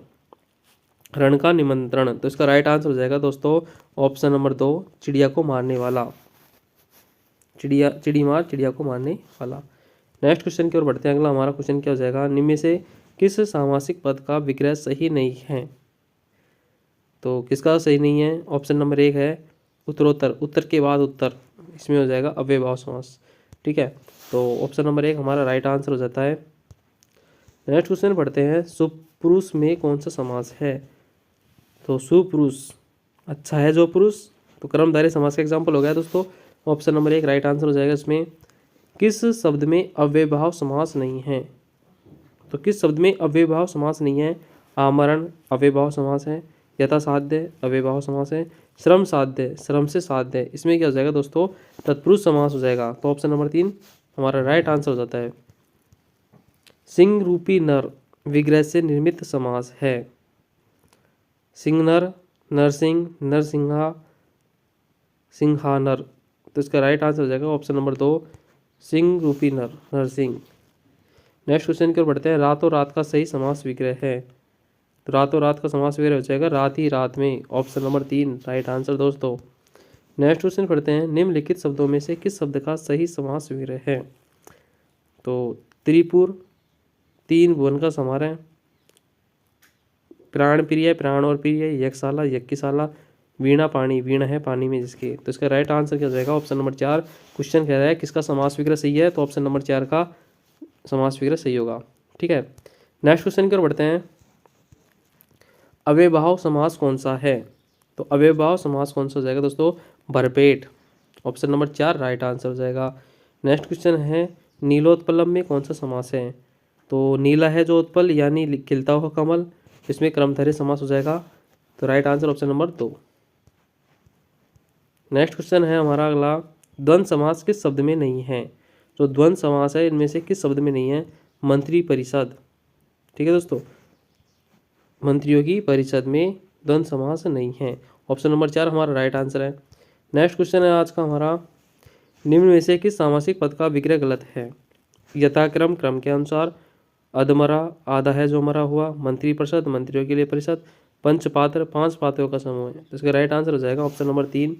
रण का निमंत्रण। तो इसका राइट आंसर हो जाएगा दोस्तों ऑप्शन नंबर 2, चिड़िया को मारने वाला। चिड़ी मार, चिड़िया को मारने वाला। नेक्स्ट क्वेश्चन की ओर बढ़ते हैं, अगला हमारा क्वेश्चन क्या हो जाएगा, निम्न में से किस सामासिक पद का विग्रह सही नहीं है। तो किसका सही नहीं है, ऑप्शन नंबर 1 है उत्तरोत्तर, उत्तर के बाद उत्तर, इसमें हो जाएगा अव्ययभाव समास। ठीक है, तो ऑप्शन नंबर 1 हमारा राइट आंसर हो जाता है। नेक्स्ट क्वेश्चन पढ़ते हैं, सुपुरुष में कौन सा समास है। तो सुपुरुष, अच्छा है जो पुरुष, तो कर्मधारय समास का एग्जाम्पल हो गया दोस्तों। ऑप्शन नंबर 1 राइट आंसर हो जाएगा। इसमें किस शब्द में अव्ययभाव समास नहीं है। तो किस शब्द में अव्ययभाव समास नहीं है, आमरण अव्ययभाव समास है, यथासाध्य अव्ययभाव समास है, श्रम साध्य, श्रम से साध्य, इसमें क्या हो जाएगा दोस्तों, तत्पुरुष समास हो जाएगा। तो ऑप्शन नंबर 3 हमारा राइट आंसर हो जाता है। सिंह रूपी नर विग्रह से निर्मित समास है। सिंह नर, नरसिंह, नरसिंहा, सिंहानर। तो इसका राइट आंसर हो जाएगा ऑप्शन नंबर 2, सिंह रूपी नर, नरसिंह। नेक्स्ट क्वेश्चन की ओर बढ़ते हैं, रातों रात का सही समास विग्रह है। तो रातों रात का समास विग्रह हो जाएगा रात ही रात में, ऑप्शन नंबर 3 राइट आंसर दोस्तों। नेक्स्ट क्वेश्चन पढ़ते हैं, निम्नलिखित शब्दों में से किस शब्द का सही समास विग्रह है। तो त्रिपुर, 3 भुवन का समारोह, प्राण प्रिय, प्राण और प्रिय, यज्ञशाला, यज्ञशाला, वीणा पानी, वीणा है पानी में जिसके। तो इसका राइट आंसर क्या हो जाएगा, ऑप्शन नंबर 4। क्वेश्चन कह रहा है किसका समास विग्रह सही है, तो ऑप्शन नंबर 4 का समास विग्रह सही होगा। ठीक है, नेक्स्ट क्वेश्चन की ओर बढ़ते हैं, अव्ययभाव समास कौन सा है। तो अव्ययभाव समास कौन सा हो जाएगा दोस्तों, भरपेट, ऑप्शन नंबर 4 राइट आंसर हो जाएगा। नेक्स्ट क्वेश्चन है, नीलोत्पलम में कौन सा समास है। तो नीला है जो उत्पल यानी खिलता हुआ कमल, इसमें कर्मधारय समास हो जाएगा। तो right answer option number 2। Next question है हमारा अगला, द्वंद्व समास किस शब्द में नहीं है। जो द्वंद्व समास है इनमें से किस शब्द में नहीं है, मंत्री परिषद। ठीक है दोस्तों, मंत्रियों की परिषद में द्वंद्व समास नहीं है, ऑप्शन नंबर 4 हमारा राइट आंसर है। नेक्स्ट क्वेश्चन है आज का हमारा, निम्न में से किस सामासिक पद का विग्रह गलत है। यथाक्रम, क्रम के अनुसार, अधमरा, आधा है जो मरा हुआ, मंत्री परिषद, मंत्रियों के लिए परिषद, पंचपात्र, 5 पात्रों का समूह है। तो इसका राइट आंसर हो जाएगा ऑप्शन नंबर 3,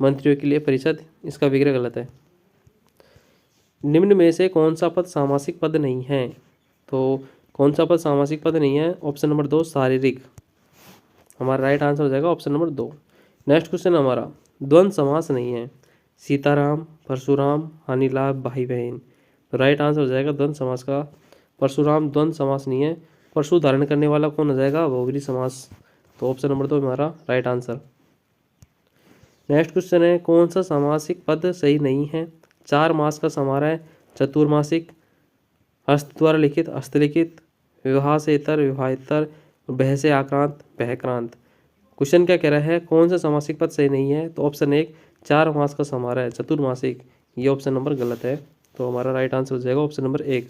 मंत्रियों के लिए परिषद, इसका विग्रह गलत है। निम्न में से कौन सा पद सामासिक पद नहीं है। तो कौन सा पद सामासिक पद नहीं है, ऑप्शन नंबर 2 शारीरिक, हमारा राइट आंसर हो जाएगा ऑप्शन नंबर 2। नेक्स्ट क्वेश्चन हमारा, द्वंद्व समास नहीं है, सीताराम, परशुराम, हानिलाभ, भाई बहन। तो राइट आंसर हो जाएगा द्वंद्व समास का परशुराम, द्वंद्व समास नहीं है। परशु धारण करने वाला कौन हो जाएगा, बहुव्रीहि समास। तो ऑप्शन नंबर 2 हमारा राइट आंसर। नेक्स्ट क्वेश्चन है, कौन सा सामासिक पद सही नहीं है। 4 मास का समारोह, चतुर्मासिक, हस्त द्वारा लिखित, हस्तलिखित, विवाह से इतर, विवाहेतर, बह से आक्रांत, बहक्रांत। क्वेश्चन क्या कह रहा है, कौन सा सामासिक पद सही नहीं है। तो ऑप्शन 1 4 मास का समारोह है, चतुर्मासिक, ये ऑप्शन नंबर गलत है। तो हमारा राइट आंसर हो जाएगा ऑप्शन नंबर 1।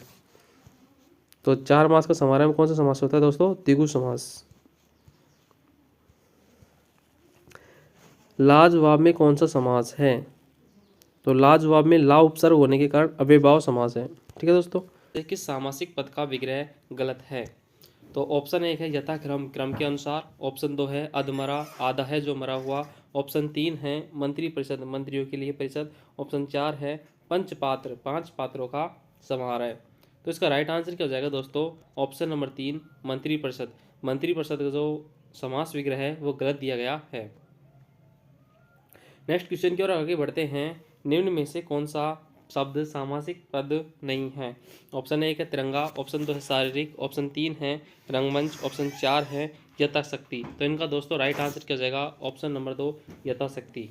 तो 4 मास का समारोह में कौन सा समास होता है दोस्तों, द्विगु समास। लाजवाब में कौन सा समास है। तो लाजवाब में ला उपसर्ग होने के कारण अव्ययभाव समास है। ठीक है दोस्तों, किस सामासिक पद का विग्रह गलत है। तो ऑप्शन 1 है यथाक्रम, क्रम के अनुसार, ऑप्शन 2 है अधमरा, आधा है जो मरा हुआ, ऑप्शन 3 है मंत्री परिषद, मंत्रियों के लिए परिषद, ऑप्शन 4 है पंचपात्र, 5 पात्रों का समारोह। तो इसका राइट आंसर क्या हो जाएगा दोस्तों, ऑप्शन नंबर 3 मंत्री परिषद। मंत्री परिषद का जो समास विग्रह है वो गलत दिया गया है। नेक्स्ट क्वेश्चन की ओर आगे बढ़ते हैं, निम्न में से कौन सा शब्द सामासिक पद नहीं है। ऑप्शन 1 है तिरंगा, ऑप्शन 2 है शारीरिक, ऑप्शन 3 है रंगमंच, ऑप्शन 4 है यथाशक्ति। तो इनका दोस्तों राइट आंसर क्या हो जाएगा, ऑप्शन नंबर 2 यथाशक्ति।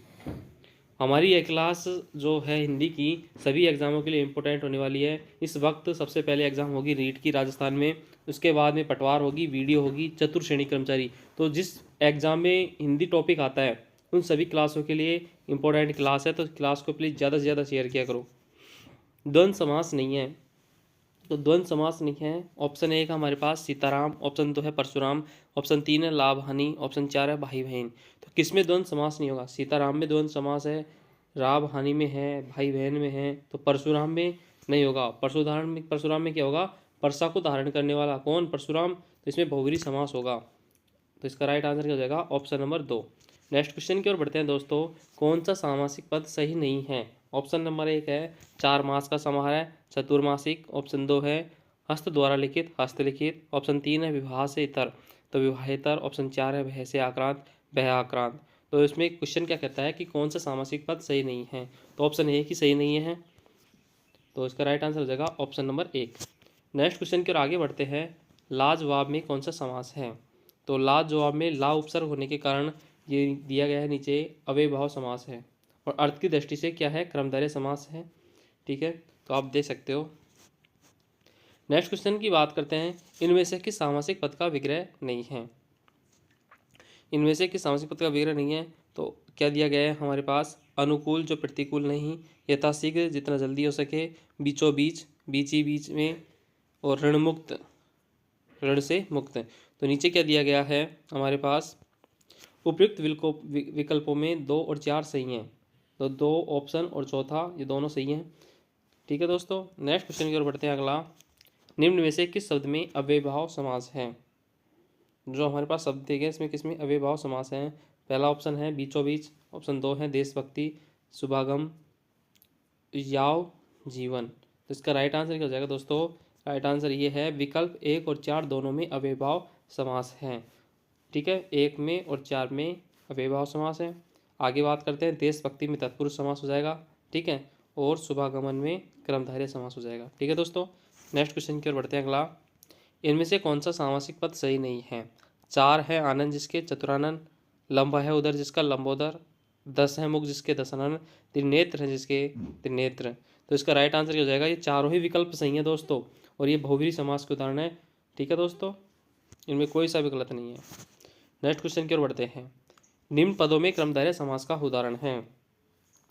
हमारी ये क्लास जो है हिंदी की सभी एग्जामों के लिए इम्पोर्टेंट होने वाली है। इस वक्त सबसे पहले एग्जाम होगी रीट की राजस्थान में, उसके बाद में पटवार होगी, वीडियो होगी, चतुर्थ श्रेणी कर्मचारी। तो जिस एग्जाम में हिंदी टॉपिक आता है उन सभी क्लासों के लिए इंपॉर्टेंट क्लास है, तो क्लास को प्लीज़ ज़्यादा से ज़्यादा शेयर किया करो। द्वंद्व समास नहीं है, तो द्वंद्व समास नहीं है। ऑप्शन 1 हमारे पास सीताराम, ऑप्शन 2 है परशुराम, ऑप्शन 3 है लाभ हानि, ऑप्शन 4 है भाई बहन। तो किस में द्वंद्व समास नहीं होगा? सीताराम में द्वंद्व समास है, लाभ हानि में है, भाई बहन में है, तो परशुराम में नहीं होगा। परशुराम में क्या होगा? परसा को धारण करने वाला कौन? परशुराम। तो इसमें बहुब्रीहि समास होगा, तो इसका राइट आंसर क्या हो जाएगा? Option number 2। नेक्स्ट क्वेश्चन की ओर बढ़ते हैं दोस्तों। कौन सा सामासिक पद सही नहीं है? ऑप्शन नंबर 1 है 4 मास का समाहार है, चतुर्मासिक। ऑप्शन 2 है हस्त द्वारा लिखित, हस्तलिखित। ऑप्शन 3 है विवाह से इतर, तो विवाहेतर। ऑप्शन 4 है भय से आक्रांत, भय आक्रांत। तो इसमें क्वेश्चन क्या कहता है कि कौन सा सामासिक पद सही नहीं है? तो ऑप्शन 1 ही सही नहीं है, तो इसका राइट आंसर हो जाएगा ऑप्शन नंबर 1। नेक्स्ट क्वेश्चन की ओर आगे बढ़ते हैं। लाजवाब में कौन सा समास है? तो लाजवाब में ला उपसर्ग होने के कारण ये दिया गया है नीचे अव्ययभाव समास है, और अर्थ की दृष्टि से क्या है? क्रमधारय समास है। ठीक है, तो आप देख सकते हो। नेक्स्ट क्वेश्चन की बात करते हैं। इनमें से किस सामासिक पद का विग्रह नहीं है? इनमें से किस सामासिक पद का विग्रह नहीं है? तो क्या दिया गया है हमारे पास? अनुकूल जो प्रतिकूल नहीं, यथाशीघ्र जितना जल्दी हो सके, बीचों बीच, बीच ही बीच में, और ऋण मुक्त, ऋण से मुक्त। तो नीचे क्या दिया गया है हमारे पास? उपयुक्त विकल्पों में 2 और 4 सही हैं, तो 2 ऑप्शन और चौथा ये दोनों सही हैं। ठीक है दोस्तों, नेक्स्ट क्वेश्चन की ओर बढ़ते हैं। अगला, निम्न में से किस शब्द में अव्ययभाव समास है? जो हमारे पास शब्द दिए गए इसमें किसमें अव्ययभाव समास है? पहला ऑप्शन है बीचों बीच, ऑप्शन 2 है देशभक्ति, शुभागम, याव, जीवन। तो इसका राइट आंसर क्या हो जाएगा दोस्तों? राइट आंसर ये है विकल्प 1 और 4 दोनों में अव्ययभाव समास है। ठीक है, 1 में और 4 में अव्ययभाव समास है। आगे बात करते हैं। देशभक्ति में तत्पुरुष समास हो जाएगा, ठीक है, और शुभागमन में कर्मधारय समास हो जाएगा। ठीक है दोस्तों, नेक्स्ट क्वेश्चन की ओर बढ़ते हैं। अगला, इनमें से कौन सा सामासिक पद सही नहीं है? 4 है आनंद जिसके चतुरानन, लंबा है उदर जिसका लंबोदर, 10 है मुख जिसके दशानन, त्रिनेत्र है जिसके त्रिनेत्र। तो इसका राइट आंसर क्या हो जाएगा? ये चारों ही विकल्प सही है दोस्तों, और ये बहुब्रीहि समास के उदाहरण है। ठीक है दोस्तों, इनमें कोई सा भी गलत नहीं है। नेक्स्ट क्वेश्चन की ओर बढ़ते हैं। निम्न पदों में क्रमधारय समास का उदाहरण है।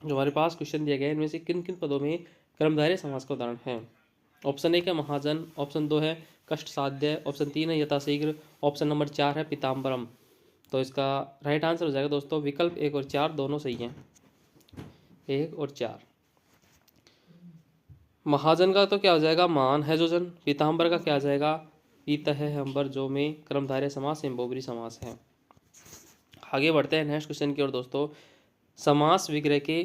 जो हमारे पास क्वेश्चन दिया गया है, इनमें से किन किन पदों में क्रमधारय समास का उदाहरण है? ऑप्शन 1 है महाजन, ऑप्शन 2 है कष्ट साध्य, ऑप्शन 3 है यथाशीघ्र, ऑप्शन नंबर 4 है पीताम्बरम। तो इसका राइट आंसर हो जाएगा दोस्तों विकल्प 1 और 4 दोनों सही हैं, 1 और 4। महाजन का तो क्या हो जाएगा? महान है जो जन। पीताम्बर का क्या आ जाएगा? पीत है अंबर, जो में कर्मधारय समास एवं बहुब्रीहि समास है। आगे बढ़ते हैं नेक्स्ट क्वेश्चन की ओर दोस्तों। समास विग्रह के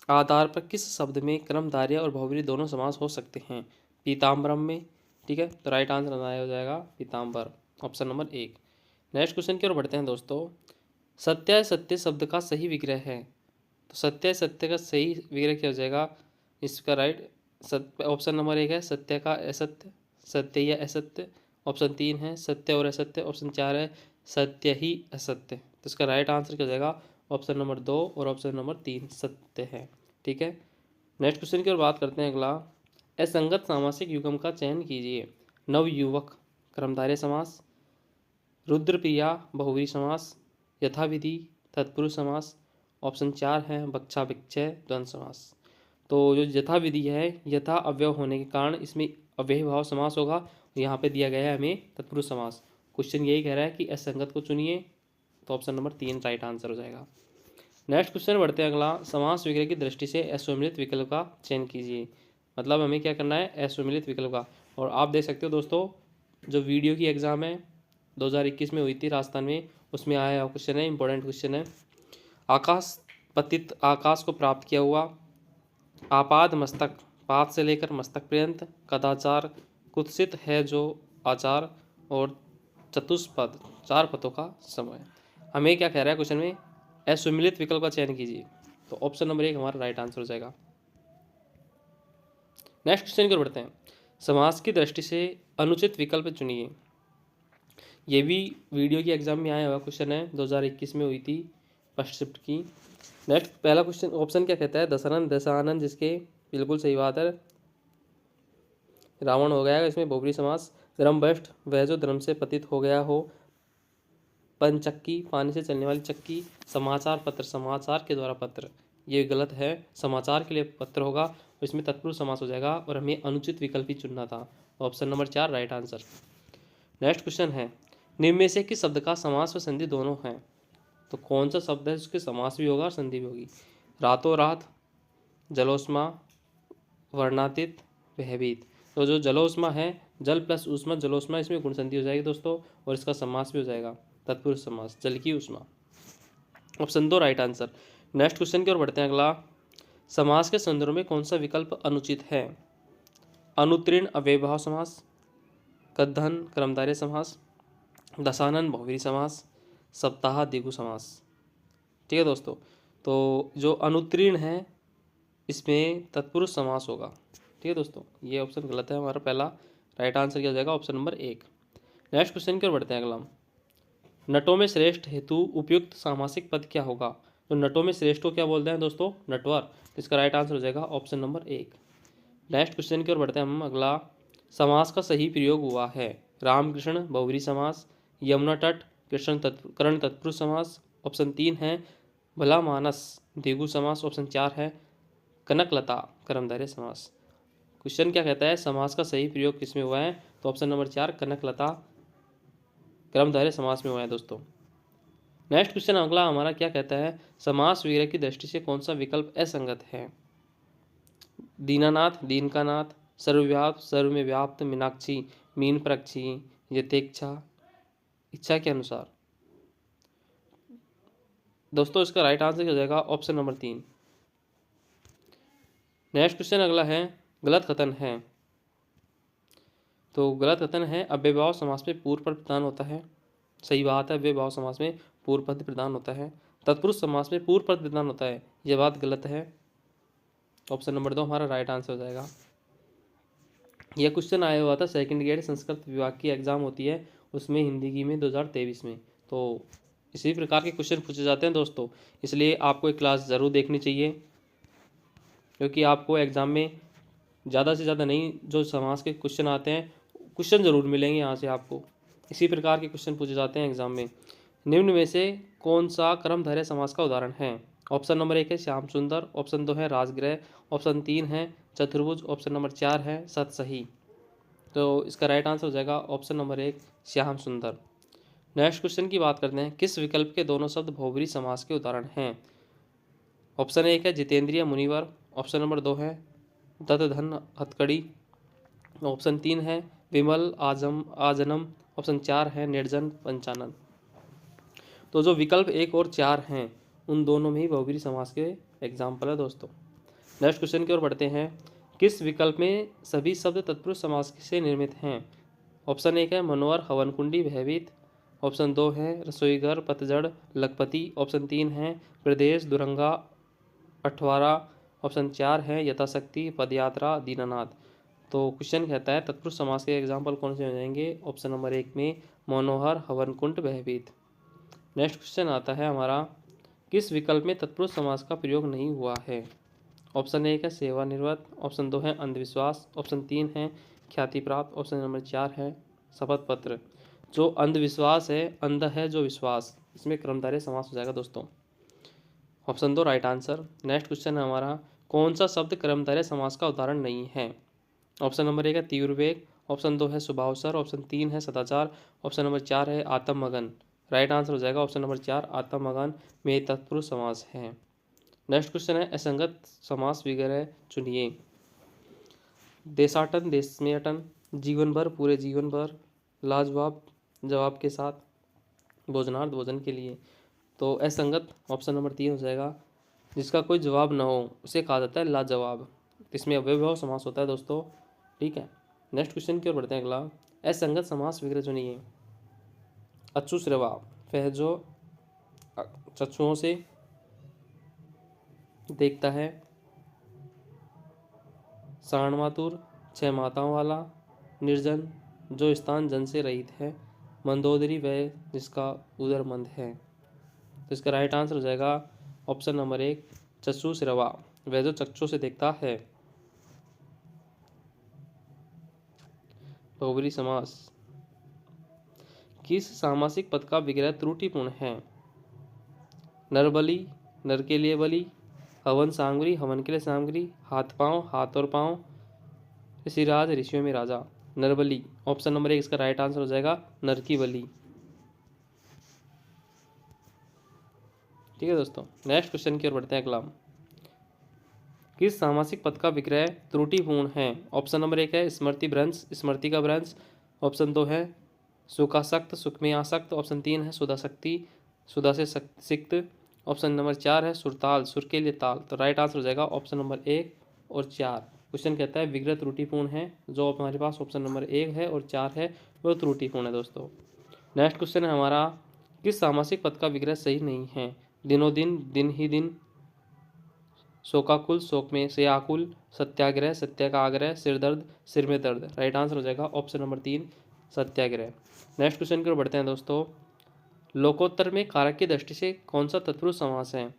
आधार पर किस शब्द में कर्मधारय और बहुब्रीहि दोनों समास हो सकते हैं? पीताम्बरम में। ठीक है, तो राइट आंसर हो जाएगा पीताम्बर, ऑप्शन नंबर 1। नेक्स्ट क्वेश्चन की ओर बढ़ते हैं दोस्तों। सत्य सत्य शब्द का सही विग्रह है, तो सत्य सत्य का सही विग्रह क्या हो जाएगा? इसका राइट ऑप्शन नंबर 1 है सत्य का असत्य, सत्य या असत्य। ऑप्शन 3 है सत्य और असत्य, ऑप्शन 4 है सत्य ही असत्य। तो इसका राइट आंसर क्या हो जाएगा? ऑप्शन नंबर 2 और ऑप्शन नंबर 3 सत्य है। ठीक है, नेक्स्ट क्वेश्चन की ओर बात करते हैं। अगला, असंगत सामासिक युग्म का चयन कीजिए। नवयुवक कर्मधारय समास, रुद्रप्रिया बहुब्रीहि समास, यथाविधि तत्पुरुष समास, ऑप्शन 4 है बक्षा विक्षय द्वंद्व समास। तो जो यथाविधि है, यथा अव्यय होने के कारण इसमें अव्ययभाव समास होगा। यहाँ पे दिया गया है हमें तत्पुरुष समास। क्वेश्चन यही कह रहा है कि असंगत को चुनिए, तो ऑप्शन नंबर 3 राइट आंसर हो जाएगा। नेक्स्ट क्वेश्चन बढ़ते हैं। अगला, समास विग्रह की दृष्टि से अस्वमिलित विकल्प का चयन कीजिए। मतलब हमें क्या करना है? अस्वमिलित विकल्प का। और आप देख सकते हो दोस्तों, जो वीडियो की एग्ज़ाम है 2021 में हुई थी राजस्थान में, उसमें आया हुआ क्वेश्चन है, इंपॉर्टेंट क्वेश्चन है। आकाश पतित, आकाश को प्राप्त किया हुआ, आपाद मस्तक, पाद से लेकर मस्तक पर्यंत, कदाचार, कुत्सित है जो आचार, और चतुष्पद, 4 पदों का समय। हमें क्या कह रहा है क्वेश्चन में? असुमिलित विकल्प का चयन कीजिए, तो ऑप्शन नंबर 1 हमारा राइट आंसर हो जाएगा। नेक्स्ट क्वेश्चन की ओर बढ़ते हैं। समास की दृष्टि से अनुचित विकल्प चुनिए। ये भी वीडियो की एग्जाम में आया हुआ क्वेश्चन है, 2021 में हुई थी फर्स्ट शिफ्ट की। नेक्स्ट पहला क्वेश्चन ऑप्शन क्या कहता है? दशानन, दशानन जिसके, बिल्कुल सही बात है, रावण हो गया इसमें बहुब्रीहि समास। धर्मभ्रष्ट, वह जो धर्म से पतित हो गया हो। पंचक्की, पानी से चलने वाली चक्की। समाचार पत्र, समाचार के द्वारा पत्र, ये गलत है, समाचार के लिए पत्र होगा, तो इसमें तत्पुरुष समास हो जाएगा और हमें अनुचित विकल्प ही चुनना था। Option number 4 right answer. Next question है, निम्न में से किस शब्द का समास व संधि दोनों हैं? तो कौन सा शब्द है जिसके समास भी होगा और संधि भी होगी? रातों रात, जलोष्मा, वर्णातीत, भयभीत। तो जो जलोष्मा है, जल प्लस ऊष्मा, जलोष्मा, इसमें गुण संधि हो जाएगी दोस्तों, और इसका समास भी हो जाएगा तत्पुरुष समास, जल की ऊष्मा। Option 2 right answer. Next question की ओर बढ़ते हैं। अगला, समास के संदर्भ में कौन सा विकल्प अनुचित है? अनुत्तीर्ण अव्ययभाव समास, कद्दन कर्मधारय समास, दशानन बहुव्रीहि समास, सप्ताह द्विगु समास। ठीक है दोस्तों, तो जो अनुत्तीर्ण है इसमें तत्पुरुष समास होगा। ठीक है दोस्तों, ये ऑप्शन गलत है हमारा, पहला राइट आंसर क्या हो जाएगा? Option number 1। नेक्स्ट क्वेश्चन की ओर बढ़ते हैं। अगला, नटों में श्रेष्ठ हेतु उपयुक्त सामासिक पद क्या होगा? तो नटों में श्रेष्ठ को क्या बोलते हैं दोस्तों? नटवर। तो इसका राइट आंसर हो जाएगा ऑप्शन नंबर 1। नेक्स्ट क्वेश्चन की ओर बढ़ते हैं हम। अगला, समास का सही प्रयोग हुआ है? रामकृष्ण बहुव्रीहि समास, यमुना तट कर्ण तत्पुरुष समास, ऑप्शन 3 है भला मानस द्विगु समास, ऑप्शन 4 है कनकलता कर्मधारय समास। क्वेश्चन क्या कहता है, समास का सही प्रयोग किसमें हुआ है? तो ऑप्शन नंबर 4 कनकलता कर्मधारय समास में हुआ है दोस्तों। नेक्स्ट क्वेश्चन अगला हमारा क्या कहता है, समास विग्रह की दृष्टि से कौन सा विकल्प असंगत है? दीनानाथ, दीन का नाथ, सर्वव्याप्त, सर्व में व्याप्त, मीनाक्षी, मीन प्रक्षी, यथेच्छा, इच्छा के अनुसार। दोस्तों इसका राइट आंसर क्या हो जाएगा? Option number 3। नेक्स्ट क्वेश्चन अगला है, गलत कथन है। तो गलत कथन है, अव्ययभाव समास में पूर्व पद प्रधान होता है। सही बात है, अव्ययभाव समास में पूर्व पद प्रधान होता है। तत्पुरुष समास में पूर्व पद प्रधान होता है, यह बात गलत है। ऑप्शन नंबर 2 हमारा राइट आंसर हो जाएगा। यह क्वेश्चन आया हुआ था सेकंड ग्रेड संस्कृत विभाग की एग्जाम होती है उसमें, हिंदी की में 2023 में। तो इसी प्रकार के क्वेश्चन पूछे जाते हैं दोस्तों, इसलिए आपको एक क्लास ज़रूर देखनी चाहिए, क्योंकि आपको एग्ज़ाम में ज़्यादा से ज़्यादा नहीं, जो समास के क्वेश्चन आते हैं क्वेश्चन ज़रूर मिलेंगे यहाँ से आपको। इसी प्रकार के क्वेश्चन पूछे जाते हैं एग्जाम में। निम्न में से कौन सा कर्मधारय समास का उदाहरण है? ऑप्शन नंबर 1 है श्याम सुंदर, ऑप्शन 2 है राजगृह, ऑप्शन 3 है चतुर्भुज, ऑप्शन नंबर 4 है सतसही। तो इसका राइट आंसर हो जाएगा ऑप्शन नंबर 1 श्याम सुंदर। नेक्स्ट क्वेश्चन की बात करते हैं, किस विकल्प के दोनों शब्द बहुव्रीहि समास के उदाहरण हैं? ऑप्शन 1 है जितेंद्रिय मुनिवर, ऑप्शन नंबर 2 है दत्तधन हथकड़ी, ऑप्शन 3 है विमल आजनम, ऑप्शन 4 है निर्जन पंचानन। तो जो विकल्प 1 और 4 हैं उन दोनों में ही बहुव्रीहि समास के एग्जाम्पल है दोस्तों। नेक्स्ट क्वेश्चन की ओर बढ़ते हैं, किस विकल्प में सभी शब्द तत्पुरुष समास से निर्मित हैं? ऑप्शन 1 है मनोहर हवनकुंडी भयभीत, ऑप्शन 2 है रसोईघर पतझड़ लखपति, ऑप्शन 3 है प्रदेश दुरंगा अठवारा, ऑप्शन 4 है यथाशक्ति पदयात्रा दीनानाथ। तो क्वेश्चन कहता है तत्पुरुष समास के एग्जाम्पल कौन से हो जाएंगे? ऑप्शन नंबर 1 में मनोहर हवनकुंड भयभीत। नेक्स्ट क्वेश्चन आता है हमारा, किस विकल्प में तत्पुरुष समास का प्रयोग नहीं हुआ है? ऑप्शन 1 है सेवानिवृत्त, ऑप्शन 2 है अंधविश्वास, ऑप्शन 3 है ख्याति प्राप्त, ऑप्शन नंबर 4 है शपथ पत्र। जो अंधविश्वास है, अंध है जो विश्वास, इसमें कर्मधारय समास हो जाएगा दोस्तों। Option 2 right answer. Next question है हमारा, कौन सा शब्द कर्मधारय समास का उदाहरण नहीं है? ऑप्शन नंबर 1 है तीव्र वेग, ऑप्शन 2 है शुभावसर, ऑप्शन 3 है सदाचार, ऑप्शन नंबर 4 है आत्ममगन। राइट आंसर हो जाएगा ऑप्शन नंबर 4 आत्ममगन में तत्पुरुष समास है। नेक्स्ट क्वेश्चन है असंगत समास विग्रह चुनिए। देशाटन देश में अटन, जीवन भर पूरे जीवन भर, लाजवाब जवाब के साथ, भोजनार्थ भोजन के लिए। तो असंगत ऑप्शन नंबर 3 हो जाएगा, जिसका कोई जवाब न हो उसे कहा जाता है लाजवाब। इसमें अव्ययभाव समास होता है दोस्तों। ठीक है, नेक्स्ट क्वेश्चन की ओर बढ़ते हैं। अगला, असंगत समास विग्रह चुनिए। अच्युश्रवा, वह जो चक्षुओं से देखता है। साणमातुर, 6 माताओं वाला। निर्जन, जो स्थान जन से रहित है। मंदोदरी, वह जिसका उदर मंद है। तो इसका राइट आंसर हो जाएगा ऑप्शन नंबर 1 चक्षुश्रवा, वह जो चक्षु से देखता है। बहुव्रीहि समास, किस सामासिक पद का विग्रह त्रुटिपूर्ण है? नरबली, नर के लिए बलि, हवन सामग्री, हवन के लिए सामग्री, हाथ पांव, हाथ और पांव, ऋषिराज, ऋषियों में राजा। नरबली, ऑप्शन नंबर 1 इसका राइट आंसर हो जाएगा नर की बलि। ठीक है दोस्तों, नेक्स्ट क्वेश्चन की ओर बढ़ते हैं। अगला, किस सामासिक पद का विग्रह त्रुटिपूर्ण है? ऑप्शन नंबर 1 है स्मृति भ्रंश, स्मृति का भ्रंश। ऑप्शन 2 है सुखासक्त, सुख में आसक्त। ऑप्शन 3 है सुधाशक्ति, सुधा से सिक्त। ऑप्शन नंबर 4 है सुरताल, सुर के लिए ताल। तो राइट आंसर हो जाएगा ऑप्शन नंबर 1 और 4। क्वेश्चन कहता है विग्रह त्रुटिपूर्ण है, जो हमारे पास ऑप्शन नंबर 1 है और 4 है वो त्रुटिपूर्ण है दोस्तों। नेक्स्ट क्वेश्चन है हमारा, किस सामासिक पद का विग्रह सही नहीं है? दिनों दिन, दिन ही दिन, शोकाकुल, शोक में से आकुल, सत्याग्रह, सत्या का आग्रह, सिर दर्द, सिर में दर्द। राइट आंसर हो जाएगा ऑप्शन नंबर 3 सत्याग्रह। नेक्स्ट क्वेश्चन की ओर बढ़ते हैं दोस्तों। लोकोत्तर में कारक की दृष्टि से कौन सा तत्पुरुष समास है?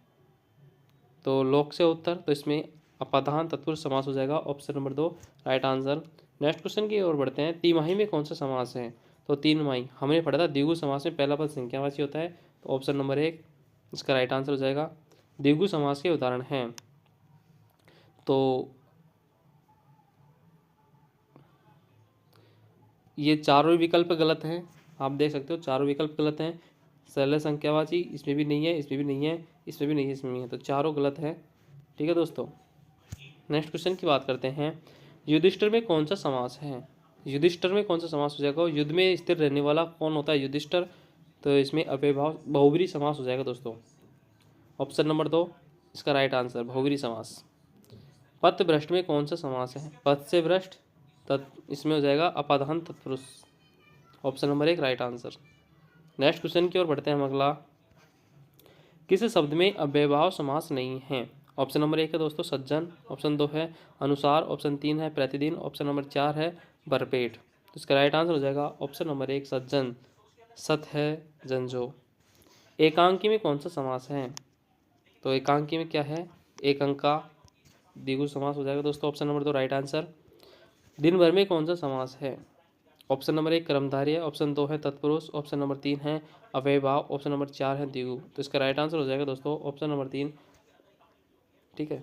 तो लोक से उत्तर, तो इसमें अपादान तत्पुरुष समास हो जाएगा option number 2 right answer. Next question की ओर बढ़ते हैं। तिमाही में कौन सा समास है? तो तिमाही हमने पढ़ा था द्विगु समास में पहला पद संख्यावाची होता है, तो ऑप्शन नंबर 1 इसका राइट आंसर हो जाएगा। द्विगु समास के उदाहरण हैं तो ये चारों विकल्प गलत हैं, आप देख सकते हो चारों विकल्प गलत हैं। सरल संख्यावाची इसमें भी नहीं है, इसमें भी नहीं है, इसमें भी नहीं है, इसमें भी है, तो चारों गलत है। ठीक है दोस्तों, नेक्स्ट क्वेश्चन की बात करते हैं। युधिष्ठिर में कौन सा समास है? युधिष्ठिर में कौन सा समास हो जाएगा? युद्ध में स्थिर रहने वाला कौन होता है? युधिष्ठिर। तो इसमें अव्ययभाव बहुब्री समास हो जाएगा दोस्तों, ऑप्शन नंबर 2 इसका राइट आंसर बहुब्री समास। पथ भ्रष्ट में कौन सा समास है? पथ से भ्रष्ट, इसमें हो जाएगा अपादान तत्पुरुष, option number 1 right answer. Next question की ओर बढ़ते हैं हम। अगला, किस शब्द में अव्ययभाव समास नहीं है? ऑप्शन नंबर 1 है दोस्तों सज्जन, ऑप्शन 2 है अनुसार, ऑप्शन 3 है प्रतिदिन, ऑप्शन नंबर 4 है भरपेट। तो इसका राइट आंसर हो जाएगा ऑप्शन नंबर 1 सज्जन, सत है जंजो। एकांकी में कौन सा समास है? तो एकांकी में क्या है? एक अंक का द्विगु समास हो जाएगा दोस्तों, ऑप्शन नंबर 2 राइट आंसर। दिन भर में कौन सा समास है? ऑप्शन नंबर 1 कर्मधारय, ऑप्शन 2 है तत्पुरुष, ऑप्शन नंबर 3 है अव्ययभाव, ऑप्शन नंबर 4 है द्विगु। तो इसका राइट आंसर हो जाएगा दोस्तों ऑप्शन नंबर 3। ठीक है,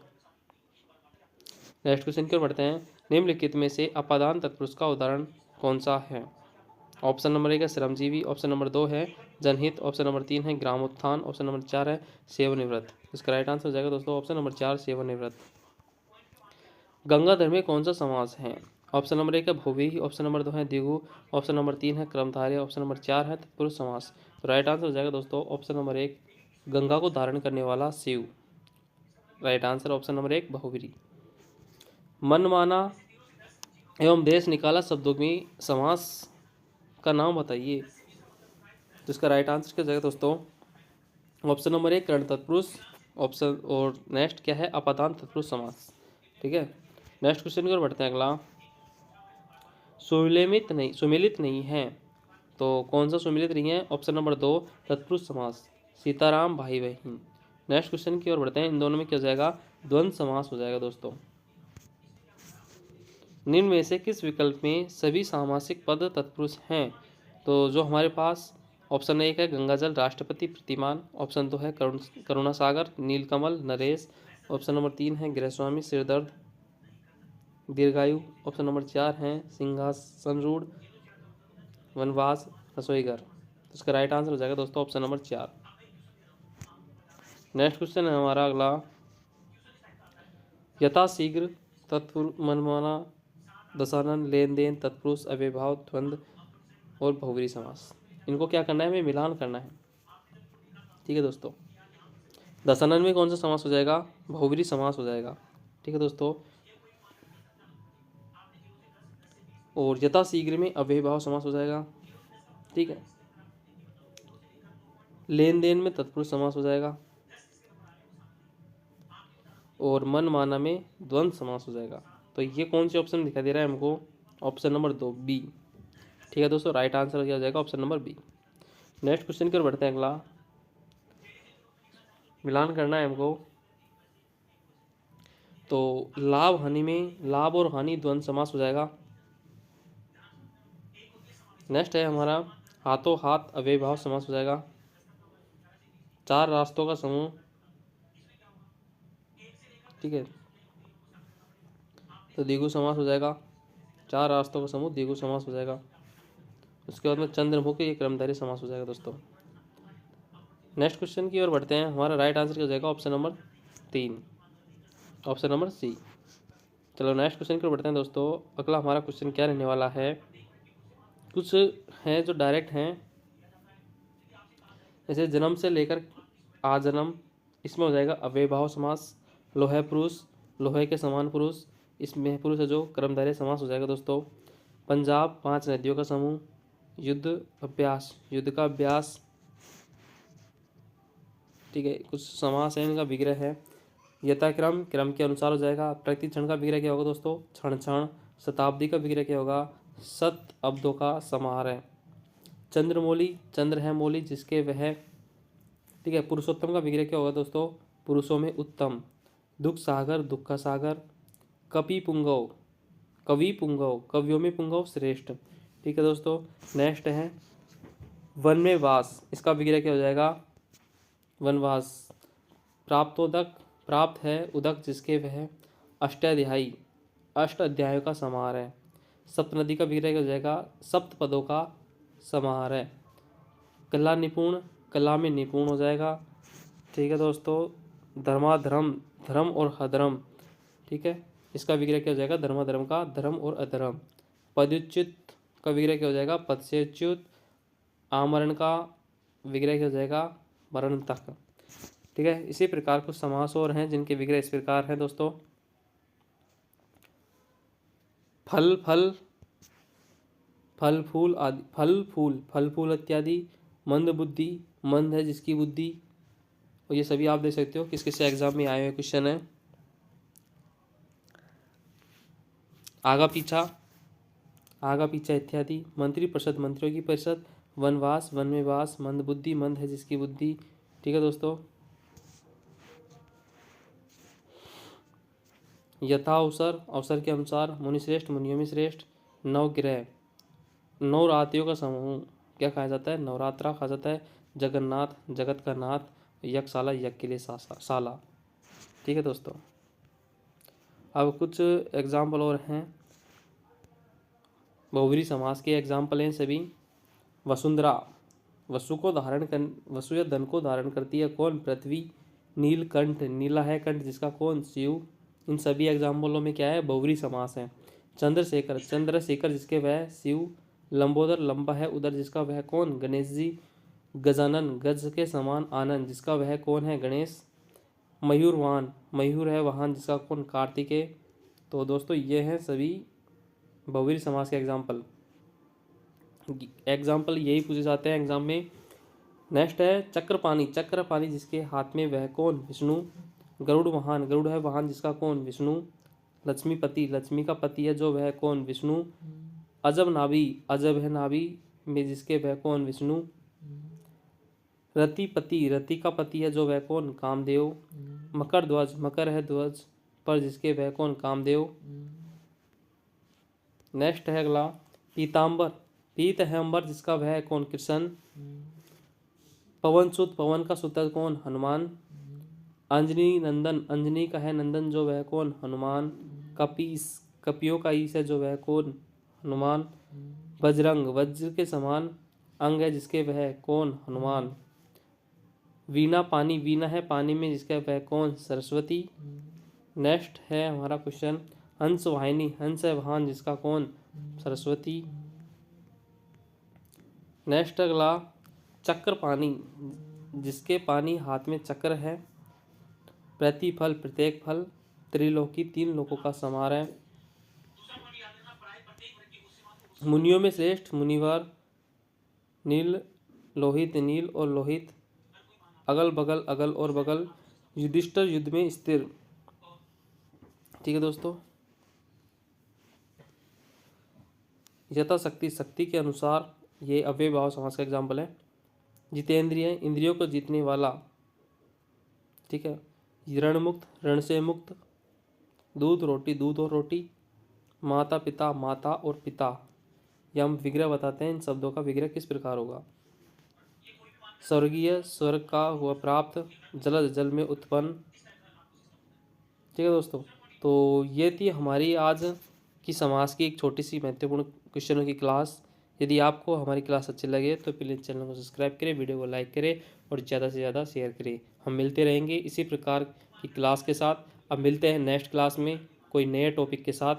नेक्स्ट क्वेश्चन की ओर बढ़ते हैं। निम्नलिखित में से अपादान तत्पुरुष का उदाहरण कौन सा है? ऑप्शन नंबर 1 है श्रमजीवी, ऑप्शन नंबर 2 है जनहित, ऑप्शन नंबर 3 है ग्रामोत्थान, ऑप्शन नंबर 4 है सेवानिवृत्त। इसका राइट आंसर हो जाएगा दोस्तों ऑप्शन नंबर 4 सेवानिवृत्त। गंगाधर में कौन सा समास है? ऑप्शन नंबर 1 है भुवि, ऑप्शन नंबर 2 है द्विगु, ऑप्शन नंबर 3 है कर्मधारय, ऑप्शन नंबर 4 है तत्पुरुष समास। तो राइट आंसर हो जाएगा दोस्तों ऑप्शन नंबर 1 गंगा को धारण करने वाला Shiv. Right answer option number 1 बहुव्रीहि। मनमाना एवं देश निकाला शब्दों में समास का नाम बताइए। तो इसका राइट आंसर क्या जाएगा दोस्तों ऑप्शन नंबर 1 कर्ण तत्पुरुष, ऑप्शन और नेक्स्ट क्या है अपादान तत्पुरुष समास। ठीक है, नेक्स्ट क्वेश्चन की ओर बढ़ते हैं। अगला, सुमेलित नहीं है, तो कौन सा सुमेलित नहीं है? ऑप्शन नंबर 2 तत्पुरुष समास, सीताराम भाई बहन। नेक्स्ट क्वेश्चन की ओर बढ़ते हैं। इन दोनों में क्या हो जाएगा? द्वंद्व समास हो जाएगा दोस्तों। निम्न में से किस विकल्प में सभी सामासिक पद तत्पुरुष हैं? तो जो हमारे पास ऑप्शन 1 है गंगाजल, राष्ट्रपति, प्रतिमान, ऑप्शन 2 है करुणासागर, नीलकमल, नरेश, ऑप्शन नंबर 3 है गृहस्वामी, सिरदर्द, दीर्घायु, ऑप्शन नंबर 4 है सिंहासनरूढ़, वनवास, रसोईघर। तो इसका राइट आंसर हो जाएगा दोस्तों ऑप्शन नंबर 4। नेक्स्ट क्वेश्चन है हमारा अगला, यथाशीघ्र, तत्पुरुष, मनमाना, दशानन, लेन देन, तत्पुरुष, अव्ययभाव, द्वंद्व और बहुव्रीहि समास। इनको क्या करना है? हमें मिलान करना है। ठीक है दोस्तों, दशानन में कौन सा समास हो जाएगा? बहुव्रीहि समास हो जाएगा। ठीक है दोस्तों, और यथाशीघ्र में अव्ययभाव समास हो जाएगा। ठीक है, लेन देन में तत्पुरुष समास हो जाएगा और मनमाना में द्वंद्व समास हो जाएगा। तो ये कौन से ऑप्शन दिखाई दे रहा है हमको? Option number 2 B. ठीक है दोस्तों, राइट आंसर क्या हो जाएगा? Option number B. Next question की ओर बढ़ते हैं। अगला, मिलान करना है हमको, तो लाभ हानि में लाभ और हानि द्वंद्व समास हो जाएगा। नेक्स्ट है हमारा हाथों हाथ अव्ययभाव समास हो जाएगा। चार रास्तों का समूह, ठीक है, तो द्विगु समास हो जाएगा। चार रास्तों का समूह द्विगु समास हो जाएगा। उसके बाद में चंद्रमुखी, ये क्रमधारय समास हो जाएगा दोस्तों। नेक्स्ट क्वेश्चन की ओर बढ़ते हैं। हमारा राइट आंसर हो जाएगा option number 3, option number C. चलो नेक्स्ट क्वेश्चन की ओर बढ़ते हैं दोस्तों। अगला हमारा क्वेश्चन क्या रहने वाला है, कुछ हैं जो डायरेक्ट हैं, जैसे जन्म से लेकर आजन्म, इसमें हो जाएगा अव्ययभाव समास। लोहे पुरुष, लोहे के समान पुरुष, इसमें पुरुष है जो कर्मधारय समास हो जाएगा दोस्तों। पंजाब, 5 नदियों का समूह। युद्ध अभ्यास, युद्ध का अभ्यास, ठीक है, कुछ समास है, इनका विग्रह है। यथाक्रम, क्रम के अनुसार हो जाएगा। प्रति क्षण का विग्रह क्या होगा दोस्तों, क्षण क्षण। शताब्दी का विग्रह क्या होगा, शत अब्दों का समाहार। चंद्रमौली, चंद्र है मौली जिसके वह, ठीक है। पुरुषोत्तम का विग्रह क्या होगा दोस्तों, पुरुषों में उत्तम। दुख सागर, दुख का सागर। कवि पुंगव, कवि पुंगव, कवियों में पुंगव श्रेष्ठ, ठीक है दोस्तों। नेक्स्ट है वन में वास, इसका विग्रह क्या हो जाएगा, वनवास। प्राप्तोदक, प्राप्त है उदक जिसके वह, अष्टाध्यायी, अष्ट अध्यायों का समाहार है। सप्तनदी का विग्रह क्या हो जाएगा, सप्त पदों का समाहार है। कला निपुण, कला में निपुण हो जाएगा, ठीक है दोस्तों। धर्माधर्म, धर्म और अधर्म, ठीक है, इसका विग्रह क्या हो जाएगा, धर्माधर्म का धर्म और अधर्म। पदच्युत का विग्रह क्या हो जाएगा, पद से च्युत। आमरण का विग्रह क्या हो जाएगा, मरण तक, ठीक है। इसी प्रकार कुछ समास और हैं जिनके विग्रह इस प्रकार हैं दोस्तों। फल फल, फल फूल आदि, फल फूल, फल फूल इत्यादि। मंद बुद्धि, मंद है जिसकी बुद्धि, और ये सभी आप देख सकते हो किस किस एग्जाम में आए हुए क्वेश्चन है। आगा पीछा, आगा पीछा इत्यादि। मंत्री परिषद, मंत्रियों की परिषद। वनवास, वन में वास। मंद बुद्धि, मंद है जिसकी बुद्धि, ठीक है दोस्तों। यथा अवसर, अवसर के अनुसार। मुनिश्रेष्ठ, मुनियों में श्रेष्ठ। नवग्रह, नवरात्रियों का समूह, क्या खाया जाता है, नवरात्रा खाया जाता है। जगन्नाथ, जगत का नाथ। यज्ञशाला, यज्ञ के लिए शाला, ठीक है दोस्तों। अब कुछ एग्जाम्पल और हैं, बहुब्री समास के एग्जाम्पल हैं सभी। वसुंधरा, वसु को धारण कर, वसु या धन को धारण करती है कौन, पृथ्वी। नीलकंठ, नीला है कंठ जिसका कौन, शिव। इन सभी एग्जाम्पलों में क्या है, बहुब्री समास है। चंद्रशेखर, चंद्रशेखर जिसके वह शिव। लंबोदर, लंबा है उदर जिसका वह कौन, गणेश जी। गजानन, गज के समान आनंद जिसका वह कौन है, गणेश। मयूरवाहन, मयूर है वाहन जिसका कौन, कार्तिकेय। तो दोस्तों ये हैं सभी बहुब्री समास के एग्जाम्पल। एग्जाम्पल यही पूछे जाते हैं एग्जाम में। नेक्स्ट है चक्रपाणी, चक्रपाणी जिसके हाथ में वह कौन, विष्णु। गरुड़ वाहन, गरुड़ है वाहन जिसका कौन, विष्णु। लक्ष्मीपति, लक्ष्मी का पति है जो वह कौन, विष्णु। अजब नाभि, अजब है नाभि में जिसके वह कौन, विष्णु। रतिपति, रति का पति है जो वह कौन, कामदेव। मकर ध्वज, मकर है ध्वज पर जिसके वह कौन, कामदेव। नेक्स्ट है अगला पीताम्बर, पीत है अंबर जिसका वह कौन, कृष्ण। पवन सुत, पवन का सुत कौन, हनुमान। अंजनी नंदन, अंजनी का है नंदन जो वह कौन, हनुमान। कपीस, कपियों का ईस है जो वह कौन, हनुमान। बजरंग, वज्र के समान अंग है जिसके वह कौन, हनुमान। वीणा पानी, वीणा है पानी में जिसका वह कौन, सरस्वती। नेक्स्ट है हमारा क्वेश्चन हंस वाहिनी, हंस है वाहन जिसका कौन, सरस्वती। नेक्स्ट अगला चक्र पानी, जिसके पानी हाथ में चक्र है। प्रतिफल, प्रत्येक फल। त्रिलोकी, 3 लोकों का समार है। मुनियों में श्रेष्ठ, मुनिवर। नील, लोहित, नील और लोहित। अगल बगल, अगल और बगल। युधिष्ठिर, युद्ध में स्थिर, ठीक है दोस्तों। यथाशक्ति, शक्ति के अनुसार, ये अव्ययभाव समास का एग्जाम्पल है। जितेंद्रिय, इंद्रियों को जीतने वाला, ठीक है। ऋण मुक्त, ऋण से मुक्त। दूध रोटी, दूध और रोटी। माता पिता, माता और पिता। या हम विग्रह बताते हैं, इन शब्दों का विग्रह किस प्रकार होगा। स्वर्गीय, स्वर्ग का हुआ प्राप्त, जलद, जल में उत्पन्न। ठीक है दोस्तों, तो ये थी हमारी आज की समाज की एक छोटी सी महत्वपूर्ण क्वेश्चनों की क्लास। यदि आपको हमारी क्लास अच्छी लगे तो प्लीज़ चैनल को सब्सक्राइब करें, वीडियो को लाइक करें और ज़्यादा से ज़्यादा शेयर करें। हम मिलते रहेंगे इसी प्रकार की क्लास के साथ। अब मिलते हैं नेक्स्ट क्लास में कोई नए टॉपिक के साथ।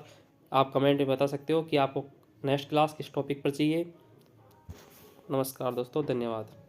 आप कमेंट में बता सकते हो कि आपको नेक्स्ट क्लास किस टॉपिक पर चाहिए। नमस्कार दोस्तों, धन्यवाद।